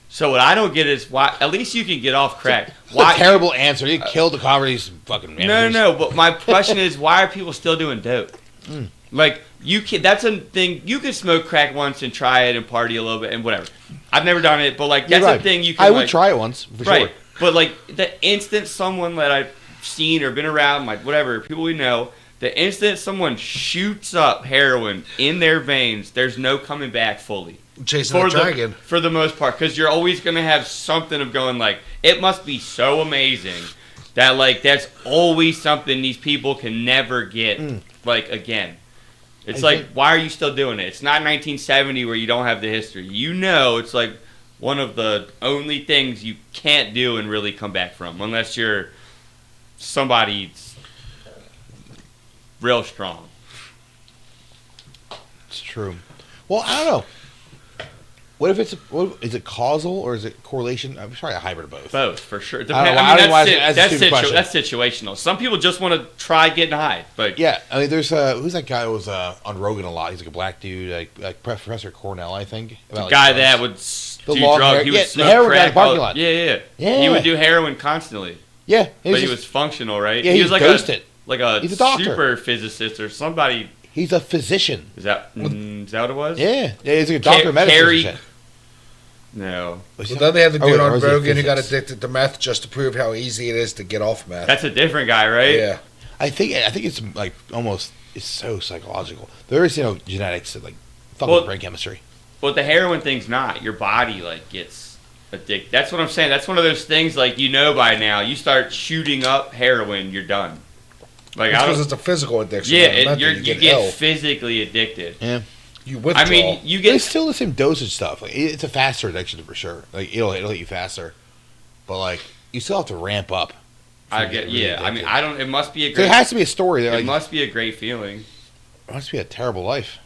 So what I don't get is why. At least you can get off crack. It's Why? a terrible answer. You killed the comedies, fucking. No. But my question is, why are people still doing dope? Mm. Like you can. That's a thing. You can smoke crack once and try it and party a little bit and whatever. I've never done it, but like that's You're right. a thing you can. I would like, try it once for right. sure. But like the instant someone that I've seen or been around, like whatever people we know, the instant someone shoots up heroin in their veins, there's no coming back fully. Chasing the dragon. For the most part, because you're always gonna have something of going like, it must be so amazing that like that's always something these people can never get like again. It's I like, think- why are you still doing it? It's not 1970 where you don't have the history. You know, it's like one of the only things you can't do and really come back from, unless you're somebody real strong. It's true. Well, I don't know. What if is it causal or is it correlation? I'm sorry, a hybrid of both. Both, for sure. I don't know why that's a stupid question. That's situational. Some people just want to try getting high. But Yeah, I mean, there's who's that guy who was on Rogan a lot? He's like a black dude, like Professor Cornell, I think. the About, like, guy drugs. that would The do long drugs, hair- he yeah, would the smoke heroin guy in crack. the parking lot. Yeah. Yeah. He would do heroin constantly. Yeah, But he just- was functional, right? Yeah, he he was like dosed it. like a He's a doctor. super physicist or somebody. He's a physician. Is that what it was? Yeah, he's like a doctor of medicine. Carrie- or shit. No. Was Well, he- then they had the Oh, dude or on was he a Rogan who got physicist? addicted to meth just to prove how easy it is to get off meth. That's a different guy, right? Yeah. I think it's like almost it's so psychological. There is genetics and like fucking Well- brain chemistry. But the heroin thing's not. Your body like gets addicted. That's what I'm saying. That's one of those things like by now. You start shooting up heroin, you're done. Like I Because don't. it's a physical addiction. Yeah, not a mental. you get ill. physically addicted. Yeah, You withdraw. I mean, you but get it's still the same dosage stuff. Like, it's a faster addiction for sure. Like it'll hit you faster, but like you still have to ramp up. I to get really yeah. I mean, addicted. I don't. It must be a There great. has to be a story that It like must be a great feeling. it must be a terrible life.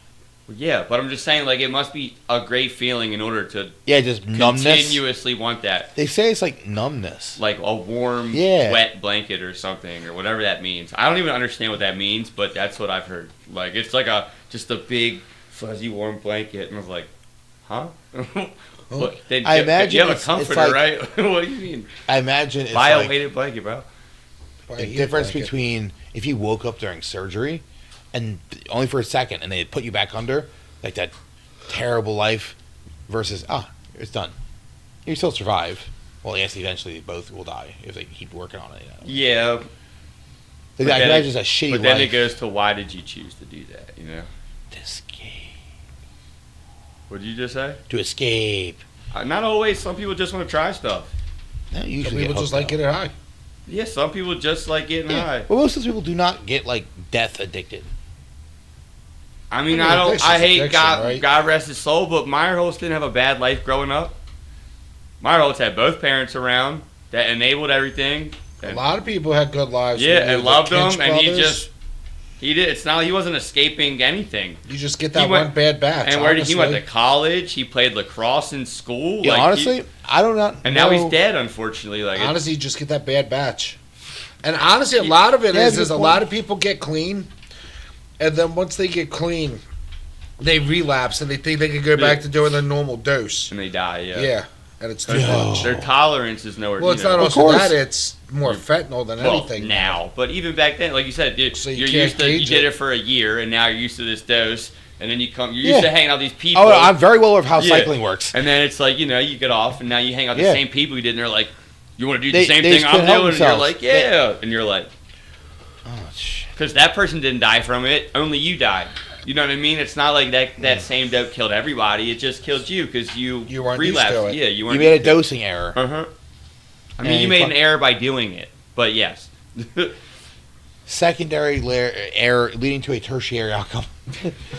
Yeah, but I'm just saying, like, it must be a great feeling in order to Yeah, just numbness. continuously want that, They say it's like numbness. like a warm, Yeah. wet blanket or something, or whatever that means. I don't even understand what that means, but that's what I've heard. Like, it's like just a big, fuzzy, warm blanket, and I was like, huh? What, then I you- imagine you have a it's comforter, like- right? What do you mean? I imagine it's like Bio-weighted blanket, bro. the difference between if you woke up during surgery and only for a second and they put you back under like that terrible life versus it's done. You still survive. Well, yes, eventually both will die if they keep working on it. Yeah, Like, But I then imagine it's a shitty but then life. it goes to why did you choose to do that? You know, To escape. what did you just say? To escape. Not always. Some people just want to try stuff. No, Some usually people get just hooked, like though. getting high. Yeah, some people just like getting Yeah. high. Well, most of those people do not get like death addicted. I mean, I mean, I don't. addiction's I hate addiction, God. right? God rest his soul, but Meyerholtz didn't have a bad life growing up. Meyerholtz had both parents around that enabled everything. A lot of people had good lives. Yeah, when they and were loved Kinch them, and he brothers. just he did. It's not like he wasn't escaping anything. You just get he that went- one bad batch. And where did he went to honestly. college? He played lacrosse in school. Yeah, like, honestly, I don't know. and now he's dead, unfortunately. Like, Honestly, you just get that bad batch. And honestly, a lot of it Yeah, is good a point. lot of people get clean, and then once they get clean, they relapse and they think they can go back to doing their normal dose. and they die. Yeah. Yeah, and it's too No. much. Their tolerance is nowhere. Well, it's you know. not Of also course. that; it's more fentanyl than Well, anything. now, but even back then, like you said, dude, So you you're can't used to you gauge did it. it for a year, and now you're used to this dose, and then you're used Yeah. to hanging out with these people. Oh, I'm very well aware of how Yeah. cycling works. And then it's like, you get off, and now you hang out with Yeah. the same people you did, and they're like, you want to do They- the same they thing just I'm couldn't help doing? And you're themselves. like, yeah. And you're like, Oh, shit. because that person didn't die from it, only you died. You know what I mean? It's not like that same dope killed everybody. It just killed you because you You weren't used relapsed. to it. Yeah, you You weren't. made a dosing error. Uh-huh. I mean, you made an error by doing it, but yes. Secondary error leading to a tertiary outcome.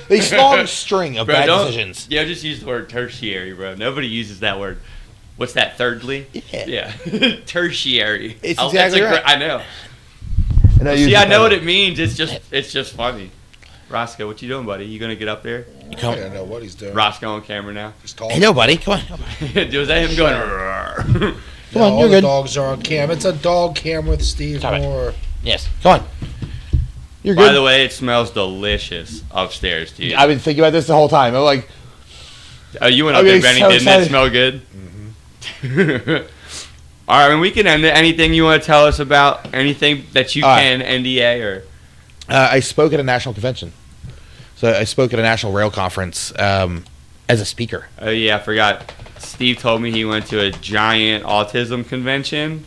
A long string of bad decisions. Yeah, just use the word tertiary, bro. Nobody uses that word. What's that? Thirdly? Yeah. Tertiary. It's exactly right. I know. I know what it means. It's just funny. Roscoe, what you doing, buddy? You gonna get up there? I don't know what he's doing. Roscoe on camera now. He's tall. Hey, no, buddy, come on. Was that him going? Come on, all you're the good. dogs are on cam. It's a dog cam with Steve Stop it. Moore. Yes, come on. You're good. By the way, it smells delicious upstairs, dude. I've been thinking about this the whole time. I'm like, Oh, you went up there, Benny. so Didn't excited. it smell good? Mm-hmm. All right, I mean, we can end it. Anything you want to tell us about? Anything that you can NDA or? I spoke at a national convention. So I spoke at a national rail conference as a speaker. Oh yeah, I forgot. Steve told me he went to a giant autism convention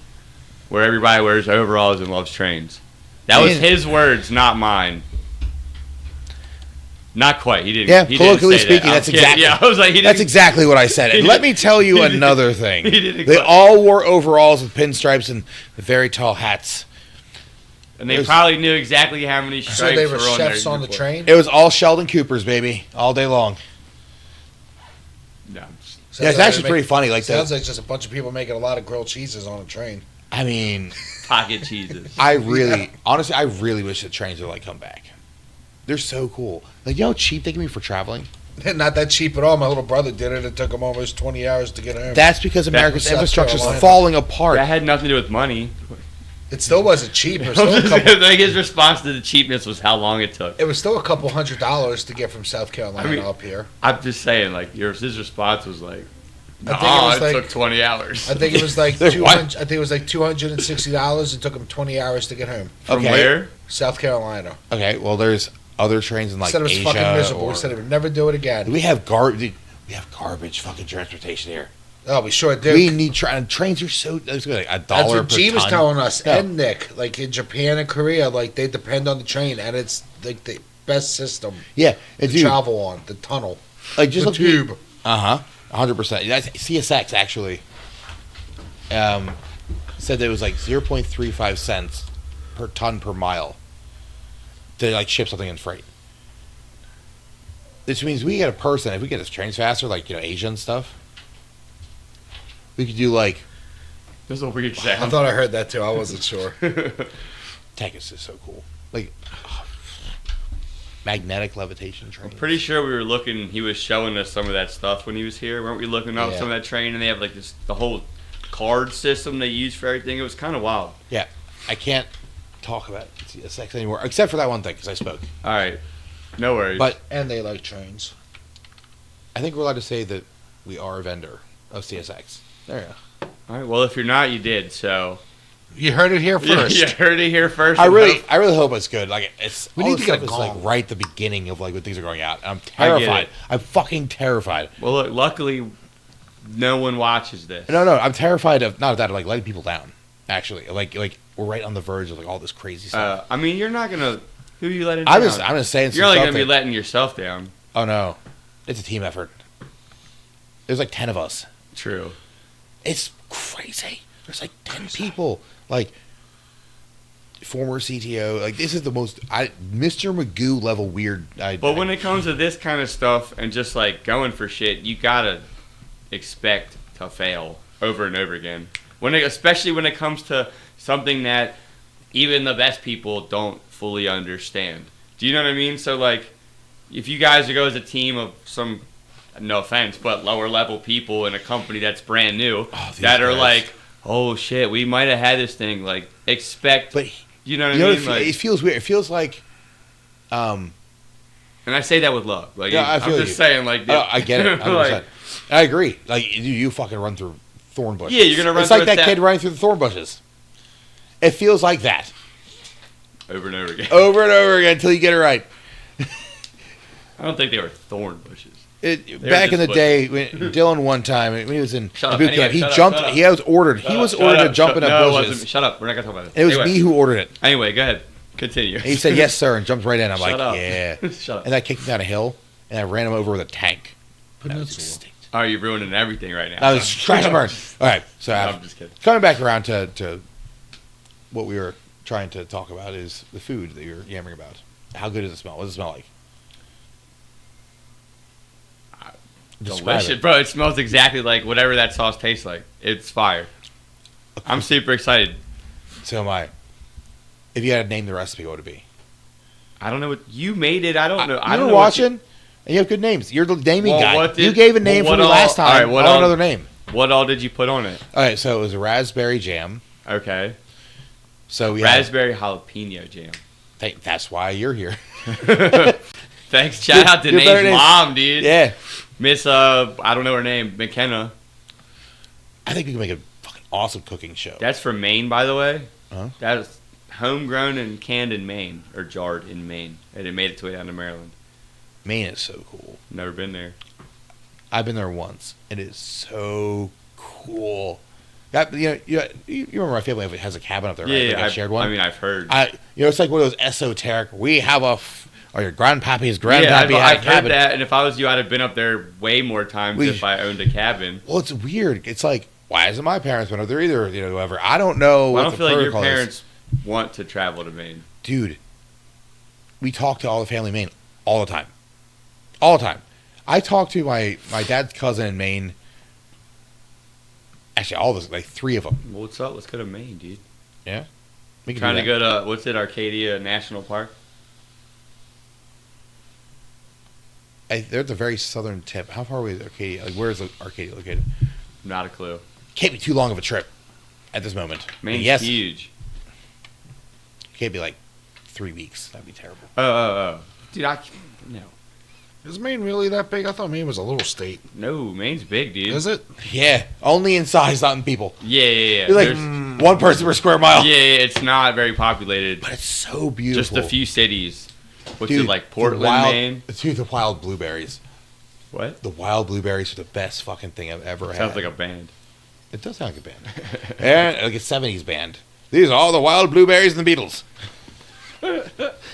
where everybody wears overalls and loves trains. That was his words, not mine. Not quite. He didn't. Yeah, he colloquially didn't say speaking, that. that's exactly. Yeah, I was like, that's exactly what I said. And let me tell you another thing. They all wore overalls with pinstripes and very tall hats. And they probably knew exactly how many stripes So they were on chefs their on the uniform. train? It was all Sheldon Coopers, baby, all day long. No. Yeah, it's actually pretty funny. Like sounds like just a bunch of people making a lot of grilled cheeses on a train. I mean, pocket cheeses. Honestly, I really wish that trains would come back. They're so cool. Like, you know how cheap they can be for traveling? Not that cheap at all. My little brother did it. It took him almost 20 hours to get home. That's because America's infrastructure is Carolina. falling apart. That had nothing to do with money. It still wasn't cheap. It was still a couple, Like his response to the cheapness was how long it took. it was still a couple $100s to get from South Carolina up here. I'm just saying, like his response was like, it took 20 hours. I think it was like What? I think it was like $260. It took him 20 hours to get home. From Okay. where? South Carolina. Okay, well, there's other trains in like Said it was Asia. fucking miserable. Or, He said he would never do it again. we have garbage. We have garbage fucking transportation here. Oh, we sure do. We need trains are so. That's like $1 That's per what G was ton. telling us. No. And Nick, like in Japan and Korea, like they depend on the train, and it's like the best system Yeah, to dude, travel on. The tunnel, like just the look. tube. 100%. That's CSX actually. Said that it was like 0.35 cents per ton per mile to like ship something in freight. This means we get a person, if we get this trains faster, like, Asia and stuff, we could do like, This is a weird I sound. thought I heard that too. I wasn't sure. Texas is so cool. Like, magnetic levitation trains. Pretty sure we were looking. He was showing us some of that stuff when he was here. Weren't we looking up Yeah. some of that train? And they have like the whole card system they use for everything. It was kind of wild. Yeah. I can't talk about CSX anymore, except for that one thing, because I spoke. All right, no worries. But And they like trains. I think we're allowed to say that we are a vendor of CSX. There you go. all right, well, if you're not, you did. So You heard it here first. you heard it here first. I and really hope- hope it's good. Like, it's We all need this to get stuff a is like gong. right at the beginning of like when things are going out. And I'm I get terrified. it. I'm fucking terrified. Well, look, luckily, no one watches this. No, I'm terrified of not of that, like letting people down. Actually, like we're right on the verge of like all this crazy stuff. I mean, you're not gonna. Who you letting I'm down? just saying. You're only gonna be letting yourself down. Oh no, it's a team effort. There's like 10 of us. True. It's crazy. There's like 10 people. Like former CTO. Like this is the most Mr. Magoo level weird. But when it comes to this kind of stuff and just like going for shit, you gotta expect to fail over and over again. Especially when it comes to something that even the best people don't fully understand. Do you know what I mean? So like, if you guys go as a team of some, no offense, but lower level people in a company that's brand new that are guys. like, oh shit, we might have had this thing. Like, expect. But you know what I mean? It feels weird. It feels like. And I say that with love. Like, Yeah, I feel I'm just you. saying, like, I get it. 100%. like, I agree. Like you fucking run through thorn bushes. Yeah, you're gonna run It's like through that a kid running through the thorn bushes. It feels like that over and over again. over and over again until you get it right. I don't think they were thorn bushes. Back in just the day, when Dylan one time when he was in Shut up, boot camp, anyway, he shut up, jumped. shut up. He was ordered. He was ordered to jump in a no, it bushes. wasn't. Shut up. We're not gonna talk about this. It was anyway, me who ordered it. Anyway, go ahead. Continue. And he said yes, sir, and jumped right in. I'm Shut like, up. yeah. Shut up. And I kicked him down a hill, and I ran him over with a tank. And I was Peninsula. extinct. Oh, you're ruining everything right now. That was crash and burn. All right, so No, I'm just kidding. coming back around to what we were trying to talk about is the food that you're yammering about. How good does it smell? What does it smell like? Describe Delicious, it. bro. It smells exactly like whatever that sauce tastes like. It's fire. I'm super excited. So am I. If you had to name the recipe, what would it be? I don't know what you made it. I don't know. I You don't were know what watching, and you have good names. You're the naming Well, guy. what did- You gave a name well, for what me last all- time. all right, what I want all- another name. What all did you put on it? All right, so it was a raspberry jam. Okay. So we had, Raspberry jalapeno jam. that's why you're here. Thanks. Shout out to Good better Nate's names. mom, dude. Yeah. Miss, I don't know her name. McKenna. I think we can make a fucking awesome cooking show. That's from Maine, by the way. Uh-huh. That is homegrown and canned in Maine, or jarred in Maine, and it made its way down to Maryland. Maine is so cool. Never been there. I've been there once. It is so cool. That, you remember my family has a cabin up there, right? Yeah, Like, I shared one. I mean, I've heard. It's like one of those esoteric. We have or your grandpappy's grandpappy yeah, had a I've heard cabin. that, and if I was you, I'd have been up there way more times if I owned a cabin. Well, it's weird. It's like, why isn't my parents been up there either? Whoever. I don't know. Well, I what don't the feel like your protocol is. parents want to travel to Maine. Dude, we talk to all the family in Maine all the time. All the time. I talk to my dad's cousin in Maine. Actually, all of us, like 3 of them. Well, what's up? Let's go to Maine, dude. We can Trying do to that. go to, what's it, Arcadia National Park? They're at the very southern tip. How far away is Arcadia? Like, where is Arcadia located? Not a clue. Can't be too long of a trip at this moment. Maine's yes, huge. can't be like 3 weeks. That'd be terrible. Oh. Dude, no. Is Maine really that big? I thought Maine was a little state. No, Maine's big, dude. Is it? Yeah, only in size, not in people. Yeah. You're like There's- one person per square mile. yeah, it's not very populated. But it's so beautiful. Just a few cities. What's Dude, it, like Portland, Maine? Dude, the wild blueberries. What? The wild blueberries are the best fucking thing I've ever had. Sounds like a band. It does sound like a band. And like a 70s band. These are all the wild blueberries and the Beatles.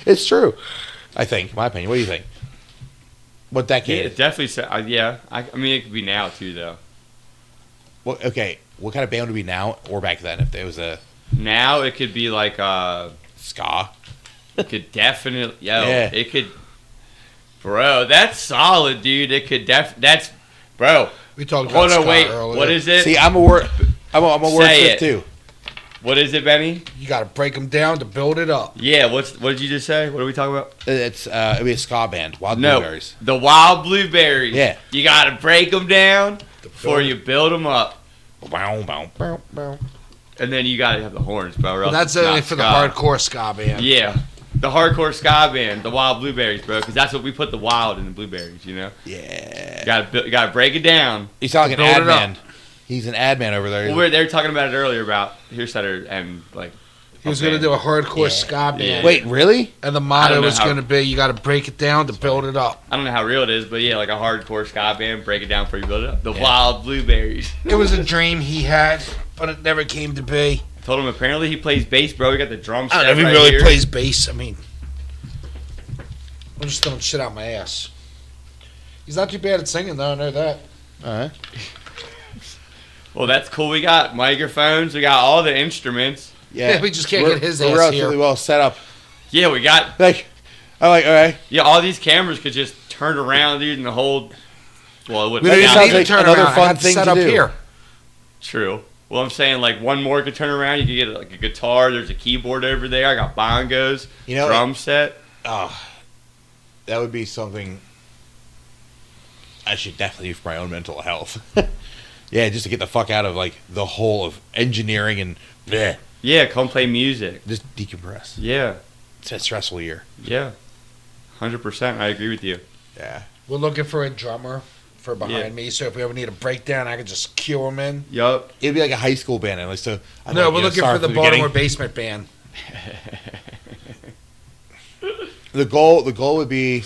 It's true. I think, in my opinion. What do you think? What Yeah, decade? it definitely. Yeah, I mean, it could be now too, though. Well, okay, what kind of band would it be now or back then if there was a Now it could be like ska? it could definitely. Yeah. It could. Bro, that's solid, dude. It could that's, bro. We talked about Hold on, ska wait. earlier. What is it? See, I'm a word. I'm a Say wordsmith it. too. What is it, Benny? You got to break them down to build it up. Yeah. What did you just say? What are we talking about? It's it'd be a ska band. Wild No, blueberries. the wild blueberries. Yeah. You gotta break them down before you build them up, Bow, bow, bow, bow. and then you gotta have the horns, bro. or But else that's it's only not for the ska. hardcore ska band. Yeah, the hardcore ska band, the wild blueberries, bro. Because that's what we put the wild in the blueberries. You know. Yeah. You gotta break it down. You sound like an Build ad it up. man. He's an ad man over there. Well, they were talking about it earlier about Hirsetter and like. He was going to do a hardcore ska band. Yeah. Wait, really? And the I don't motto know was how- going to be, you got to break it down to build it up. I don't know how real it is, but yeah, like a hardcore ska band, break it down before you build it up. The Yeah. wild blueberries. It was a dream he had, but it never came to be. I told him apparently he plays bass, bro. We got the drum I set don't know if he right really here. plays bass. I mean, I'm just throwing shit out my ass. He's not too bad at singing, though. I know that. All right. Well, that's cool. We got microphones. We got all the instruments. Yeah, We just can't We're- get his we're ass relatively here. well set up. Yeah, we got. Like, I'm like, all right. Yeah, all these cameras could just turn around, dude, and the whole. Well, it We wouldn't don't That even sounds need to like turn another around. fun I had to thing set to up do. here. True. Well, I'm saying like one more could turn around. You could get like a guitar. There's a keyboard over there. I got bongos. You know, drum set. Oh, that would be something I should definitely do for my own mental health. Yeah, just to get the fuck out of like the whole of engineering and bleh, Yeah, come play music. just decompress. Yeah, It's a stressful year. yeah, 100%. I agree with you. Yeah. We're looking for a drummer for behind Yeah. me, so if we ever need a breakdown, I can just cue him in. Yup. It'd be like a high school band, at least. So No, we're looking for the Baltimore basement band. The goal would be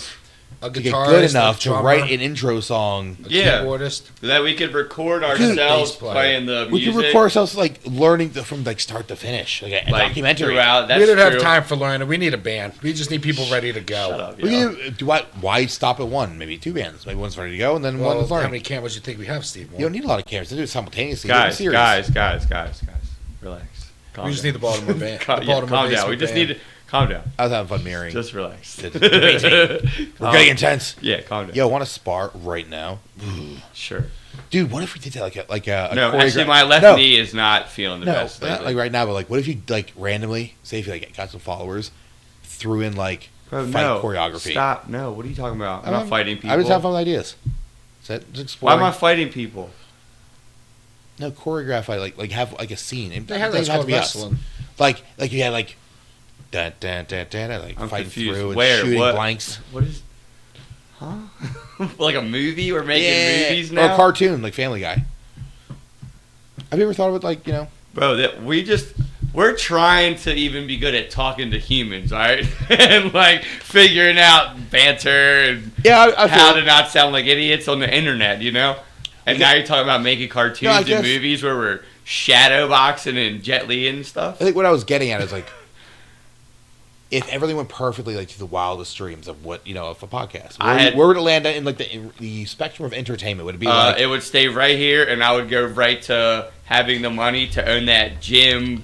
A to get guitarist, good a enough to drummer, write an intro song. a Yeah. keyboardist. That we could record ourselves bass player. playing the We music. could record ourselves like learning from like start to finish, like a documentary. Throughout. That's We don't have true. time for learning. We need a band. We just need people ready to go. Shut up, We yo. can do what? Why stop at one? Maybe two bands. Maybe one's ready to go, and then Well, one's how learning. many cameras do you think we have, Steve? You don't need a lot of cameras to do it simultaneously. Guys, Series. guys, relax. Calm We just down. need the Baltimore band. Calm, The yeah, Baltimore calm down. basement We just band. need to calm down. I was having fun mirroring. Just relax. It's debating. We're getting intense. Yeah, calm down. Yo, want to spar right now, Sure. dude? What if we did that like a No, choreograph- actually, my left No. knee is not feeling the No, best. not lately. like right now, but like, what if you like randomly say if you like got some followers, threw in like Bro, fight no. choreography? Stop. No, what are you talking about? I'm not fighting people. I was having fun with ideas. Is that just Why exploring? am I fighting people? No, choreograph. I like have like a scene. It They have doesn't that's have to called be us. wrestling. Like you had like dun, dun, dun, dun, dun, like I'm fighting confused. through and Where? shooting What? blanks. What is... Huh? Like a movie? We're making movies or now? a cartoon like Family Guy. Have you ever thought of it like Bro, we're trying to even be good at talking to humans, alright? And like figuring out banter and Yeah, I how feel to not sound like idiots on the internet, you know? And now you're talking about making cartoons No, I and guess- movies where we're shadow boxing and Jet Li and stuff. I think what I was getting at is like if everything went perfectly like to the wildest dreams of what of a podcast, where would it land in like the spectrum of entertainment? Would it be like It would stay right here, and I would go right to having the money to own that gym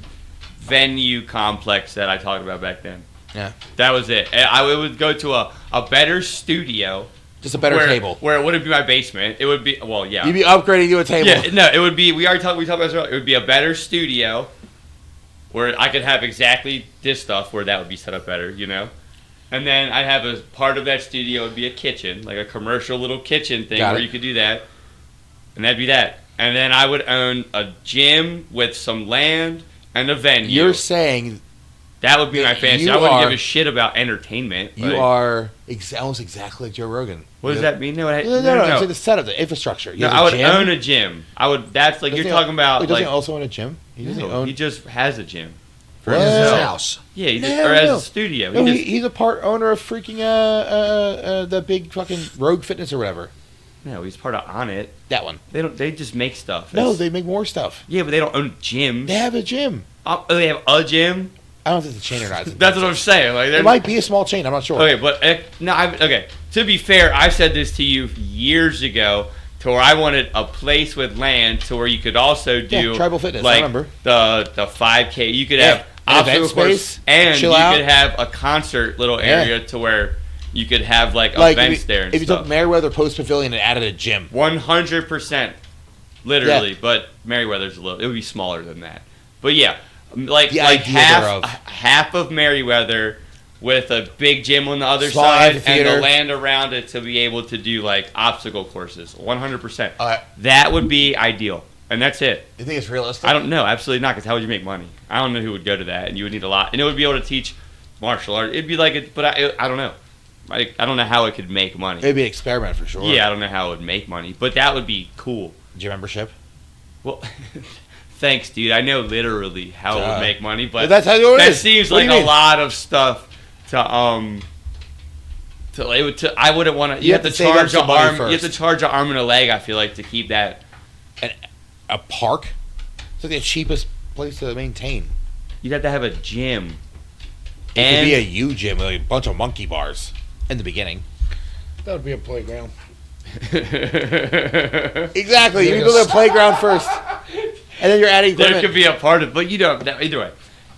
venue complex that I talked about back then. Yeah. That was it. And I would go to a better studio. just a better table? Where it wouldn't be my basement. It would be, well, yeah. You'd be upgrading to a table. Yeah, no, it would be, we talked about this earlier. It would be a better studio where I could have exactly this stuff where that would be set up better, And then I'd have a part of that studio would be a kitchen, like a commercial little kitchen thing Got where it. you could do that. And that'd be that. And then I would own a gym with some land and a venue. You're saying That would be my fantasy. you I wouldn't are- give a shit about entertainment. you like, are almost exactly like Joe Rogan. What does that mean? No, No. I'm saying the setup, the infrastructure. You No, have I a would gym. own a gym. I would. That's like Doesn't you're he- talking about. Wait, doesn't Like, he also own a gym? He doesn't no, own. he just has a gym. For his Well- house. Yeah, he just, No, or as no. a studio. No, He just, he's a part owner of freaking the big fucking Rogue Fitness or whatever. no, he's part of On It. That one. They don't. They just make stuff. No, It's- they make more stuff. Yeah, but they don't own gyms. They have a gym. Oh, they have a gym. I don't know if it's a chain or not. That's what I'm saying. Like, It they're- might be a small chain. I'm not sure. Okay, but okay. To be fair, I said this to you years ago, to where I wanted a place with land to where you could also do Yeah, tribal fitness, I like remember. the 5K. You could Yeah, have an obstacle event course, space, and chill you out. could have a concert little Yeah. area to where you could have like Like events there and if you stuff. took Meriwether Post Pavilion and added a gym. 100%, literally. But Meriwether's a little. It would be smaller than that. But yeah, like The like idea thereof. half of Meriwether with a big gym on the other Small side and the amphitheater. land around it to be able to do like obstacle courses. 100%. Uh, That would be ideal, and that's it. You think it's realistic? I don't know, absolutely not. Because how would you make money? I don't know who would go to that, and you would need a lot, and it would be able to teach martial art. It'd be like, but I don't know. I don't know how it could make money. It'd be an experiment for sure. Yeah, I don't know how it would make money, but that would be cool. Gym membership. Well, thanks, dude. I know literally how it would make money, but Well, that's how it that is. seems What do like you a mean? lot of stuff to I wouldn't want to. You have to save up charge an some money arm. You have first. to charge an arm and a leg. I feel like to keep that. A park. It's like the cheapest place to maintain. You'd have to have a gym. It And could be a U gym with like a bunch of monkey bars in the beginning. That would be a playground. Exactly. You build a playground first, and then you're adding there equipment. could be a part of, but you don't. Either way.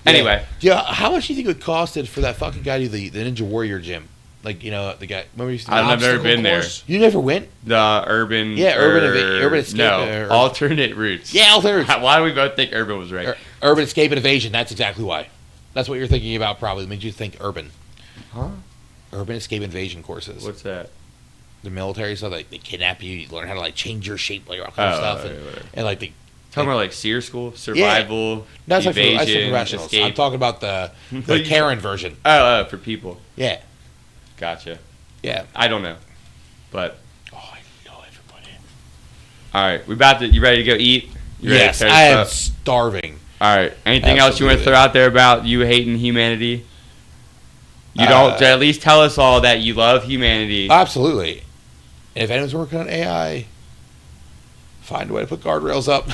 Anyway, Yeah, how much do you think it would cost for that fucking guy to do the Ninja Warrior gym? Like, the guy. Remember, you used to I've never obstacle been there. course? You never went? The urban. Yeah, urban escape, No, alternate routes. Yeah, alternate. Why do we both think urban was right? Urban escape and evasion. That's exactly why. That's what you're thinking about. Probably made you think urban. Huh? Urban escape invasion courses. What's that? The military stuff? Like they kidnap you. You learn how to like change your shape, like all kind of stuff, right. and like the. Talking about like SEER school, survival, That's like evasion, for professionals. escape. I'm talking about the Karen version. For people. Yeah, Gotcha. yeah. I don't know, but Oh, I know everybody. all right, we about to. You ready to go eat? You ready to Yes, tear I this am up? starving. All right. Anything else you want to Absolutely. throw out there about you hating humanity? You don't at least tell us all that you love humanity. Absolutely. And if anyone's working on AI, find a way to put guardrails up.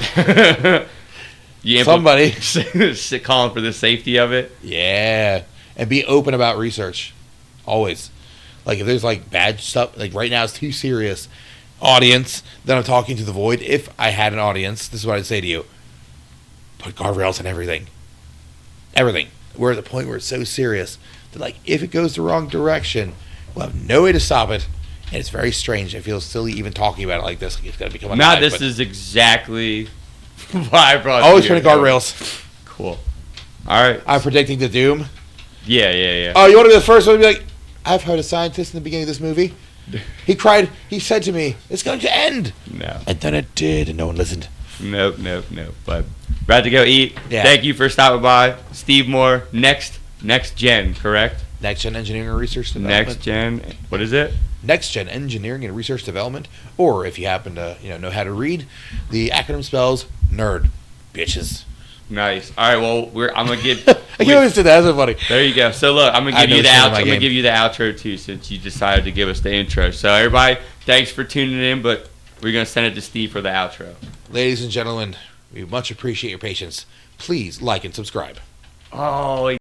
Somebody calling for the safety of it. Yeah, and be open about research. Always. Like if there's like bad stuff, like right now it's too serious. Audience, then I'm talking to the void. If I had an audience, this is what I'd say to you: put guardrails on everything. Everything. We're at the point where it's so serious that like if it goes the wrong direction, we'll have no way to stop it. And it's very strange. I feel silly even talking about it like this. Like it's gonna become a now. This is exactly why I brought. Always putting guardrails. Cool. All right. I'm predicting the doom. Yeah. Oh, you want to be the first one to be like, I've heard a scientist in the beginning of this movie. He cried. He said to me, "It's going to end." No. And then it did, and no one listened. Nope. But about to go eat. Yeah. Thank you for stopping by, Steve Moore. Next gen, correct? Next Gen Engineering and Research Development. Next Gen. What is it? Next Gen Engineering and Research Development, or if you happen to know how to read, the acronym spells nerd, bitches. Nice. All right. Well, I'm gonna give. I can't always do that. That's so funny. There you go. So look, I'm gonna give you the outro. I'm gonna give you the outro too, since you decided to give us the intro. So everybody, thanks for tuning in. But we're gonna send it to Steve for the outro. Ladies and gentlemen, we much appreciate your patience. Please like and subscribe. Oh.